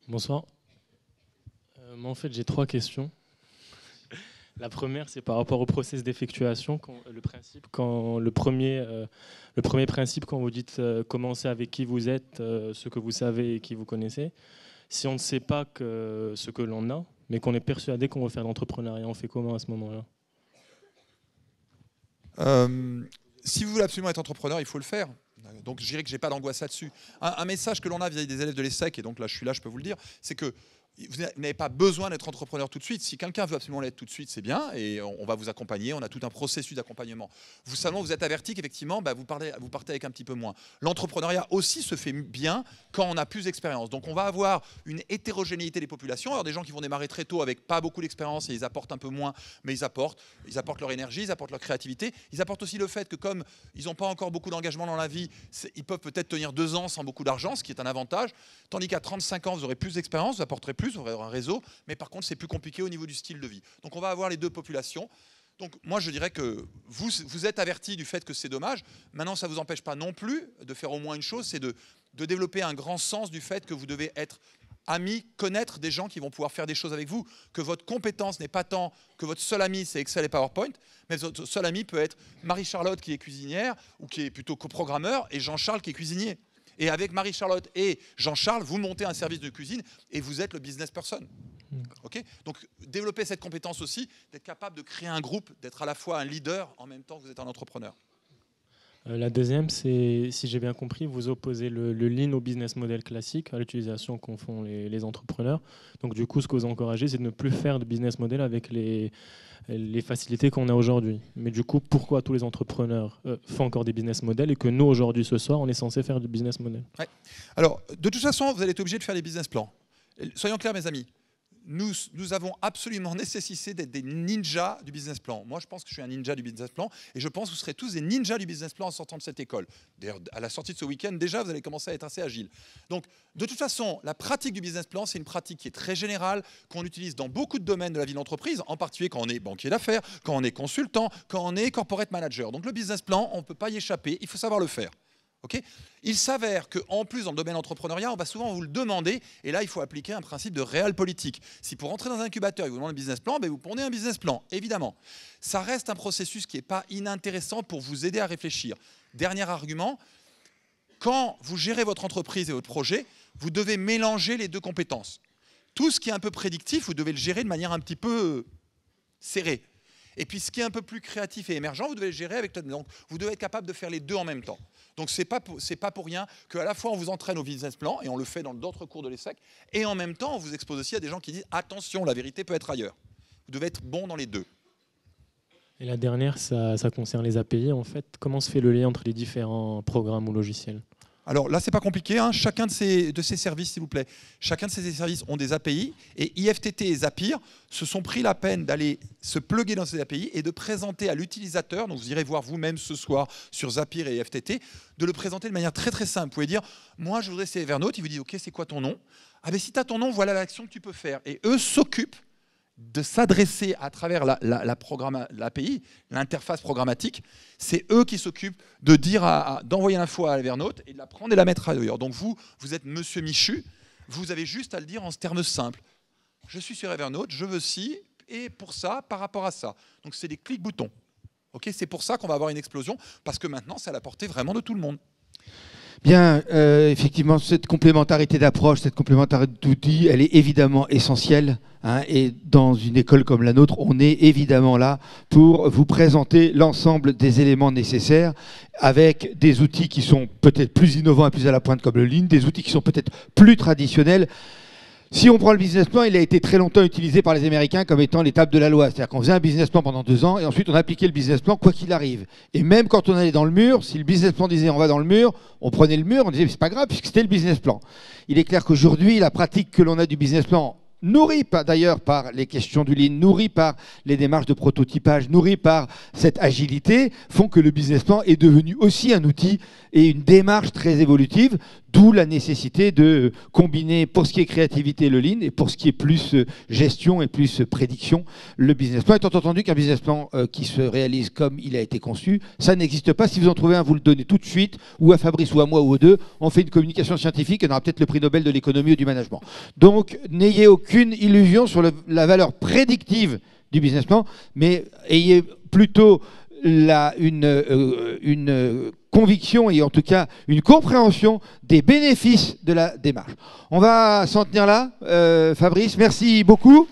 Bonsoir. Moi, en fait, j'ai 3 questions. La première, c'est par rapport au process d'effectuation. Le premier principe, quand vous dites commencer avec qui vous êtes, ce que vous savez et qui vous connaissez. Si on ne sait pas ce que l'on a, mais qu'on est persuadé qu'on veut faire de l'entrepreneuriat, on fait comment à ce moment-là? Si vous voulez absolument être entrepreneur, il faut le faire. Donc je dirais que je n'ai pas d'angoisse là-dessus. Un message que l'on a vis-à-vis des élèves de l'ESSEC, et donc là je suis là, je peux vous le dire, c'est que vous n'avez pas besoin d'être entrepreneur tout de suite. Si quelqu'un veut absolument l'être tout de suite, c'est bien, et on va vous accompagner, on a tout un processus d'accompagnement. Vous êtes averti qu'effectivement, vous partez avec un petit peu moins. L'entrepreneuriat aussi se fait bien quand on a plus d'expérience. Donc on va avoir une hétérogénéité des populations. Alors des gens qui vont démarrer très tôt avec pas beaucoup d'expérience et ils apportent un peu moins, mais ils apportent leur énergie, ils apportent leur créativité. Ils apportent aussi le fait que comme ils n'ont pas encore beaucoup d'engagement dans la vie, ils peuvent peut-être tenir 2 ans sans beaucoup d'argent, ce qui est un avantage. Tandis qu'à 35 ans, vous aurez plus d'expérience, vous apporterez plus, vous aurez un réseau, mais par contre c'est plus compliqué au niveau du style de vie. Donc on va avoir les deux populations. Donc moi je dirais que vous êtes avertis du fait que c'est dommage. Maintenant ça ne vous empêche pas non plus de faire au moins une chose, c'est de développer un grand sens du fait que vous devez être amis, connaître des gens qui vont pouvoir faire des choses avec vous, que votre compétence n'est pas tant que votre seul ami c'est Excel et PowerPoint, mais votre seul ami peut être Marie-Charlotte qui est cuisinière ou qui est plutôt coprogrammeur et Jean-Charles qui est cuisinier. Et avec Marie-Charlotte et Jean-Charles, vous montez un service de cuisine et vous êtes le business person. Okay, donc développer cette compétence aussi, d'être capable de créer un groupe, d'être à la fois un leader en même temps que vous êtes un entrepreneur. La deuxième, c'est, si j'ai bien compris, vous opposez le lean au business model classique, à l'utilisation qu'en font les entrepreneurs. Donc du coup, ce que vous encouragez, c'est de ne plus faire de business model avec les facilités qu'on a aujourd'hui. Mais du coup, pourquoi tous les entrepreneurs font encore des business models et que nous, aujourd'hui, ce soir, on est censé faire du business model? Ouais. Alors, de toute façon, vous allez être obligé de faire des business plans. Soyons clairs, mes amis. nous avons absolument nécessité d'être des ninjas du business plan. Moi, je pense que je suis un ninja du business plan et je pense que vous serez tous des ninjas du business plan en sortant de cette école. D'ailleurs, à la sortie de ce week-end, déjà, vous allez commencer à être assez agile. Donc, de toute façon, la pratique du business plan, c'est une pratique qui est très générale, qu'on utilise dans beaucoup de domaines de la vie de l'entreprise, en particulier quand on est banquier d'affaires, quand on est consultant, quand on est corporate manager. Donc, le business plan, on ne peut pas y échapper, il faut savoir le faire. Okay, il s'avère qu'en plus, dans le domaine entrepreneuriat, on va souvent vous le demander, et là, il faut appliquer un principe de réel-politique. Si pour rentrer dans un incubateur, ils vous demandent un business plan, ben vous prenez un business plan, évidemment. Ça reste un processus qui n'est pas inintéressant pour vous aider à réfléchir. Dernier argument, quand vous gérez votre entreprise et votre projet, vous devez mélanger les deux compétences. Tout ce qui est un peu prédictif, vous devez le gérer de manière un petit peu serrée. Et puis, ce qui est un peu plus créatif et émergent, vous devez le gérer avec... Donc, vous devez être capable de faire les deux en même temps. Donc, ce n'est pas pour rien qu'à la fois, on vous entraîne au business plan, et on le fait dans d'autres cours de l'ESSEC, et en même temps, on vous expose aussi à des gens qui disent « Attention, la vérité peut être ailleurs ». Vous devez être bon dans les deux. Et la dernière, ça concerne les API. En fait, comment se fait le lien entre les différents programmes ou logiciels ? Alors là, c'est pas compliqué, hein. Chacun de ces services, s'il vous plaît, chacun de ces services ont des API, et IFTT et Zapier se sont pris la peine d'aller se plugger dans ces API et de présenter à l'utilisateur, donc vous irez voir vous-même ce soir sur Zapier et IFTT, de le présenter de manière très très simple. Vous pouvez dire, moi je voudrais c'est Evernote, il vous dit, ok, c'est quoi ton nom? Ah ben si tu as ton nom, voilà l'action que tu peux faire. Et eux s'occupent de s'adresser à travers l'API, l'interface programmatique. C'est eux qui s'occupent de dire d'envoyer l'info à Evernote et de la prendre et la mettre ailleurs. Donc vous êtes Monsieur Michu, vous avez juste à le dire en termes simples. Je suis sur Evernote, je veux ci, et pour ça, par rapport à ça. Donc c'est des clics-boutons. Okay, c'est pour ça qu'on va avoir une explosion, parce que maintenant, c'est à la portée vraiment de tout le monde. Bien, effectivement, cette complémentarité d'approche, cette complémentarité d'outils, elle est évidemment essentielle. Hein, et dans une école comme la nôtre, on est évidemment là pour vous présenter l'ensemble des éléments nécessaires avec des outils qui sont peut-être plus innovants et plus à la pointe comme le Lean, des outils qui sont peut-être plus traditionnels. Si on prend le business plan, il a été très longtemps utilisé par les Américains comme étant l'étape de la loi. C'est-à-dire qu'on faisait un business plan pendant 2 ans et ensuite on appliquait le business plan quoi qu'il arrive. Et même quand on allait dans le mur, si le business plan disait on va dans le mur, on prenait le mur, on disait c'est pas grave puisque c'était le business plan. Il est clair qu'aujourd'hui, la pratique que l'on a du business plan, nourrie d'ailleurs par les questions du Lean, nourrie par les démarches de prototypage, nourrie par cette agilité, font que le business plan est devenu aussi un outil et une démarche très évolutive, d'où la nécessité de combiner, pour ce qui est créativité, le Lean, et pour ce qui est plus gestion et plus prédiction, le business plan. Étant entendu qu'un business plan qui se réalise comme il a été conçu, ça n'existe pas. Si vous en trouvez un, vous le donnez tout de suite, ou à Fabrice, ou à moi, ou aux deux. On fait une communication scientifique et on aura peut-être le prix Nobel de l'économie ou du management. Donc, n'ayez aucune illusion sur la valeur prédictive du business plan, mais ayez plutôt une conviction et en tout cas une compréhension des bénéfices de la démarche. On va s'en tenir là. Fabrice, merci beaucoup.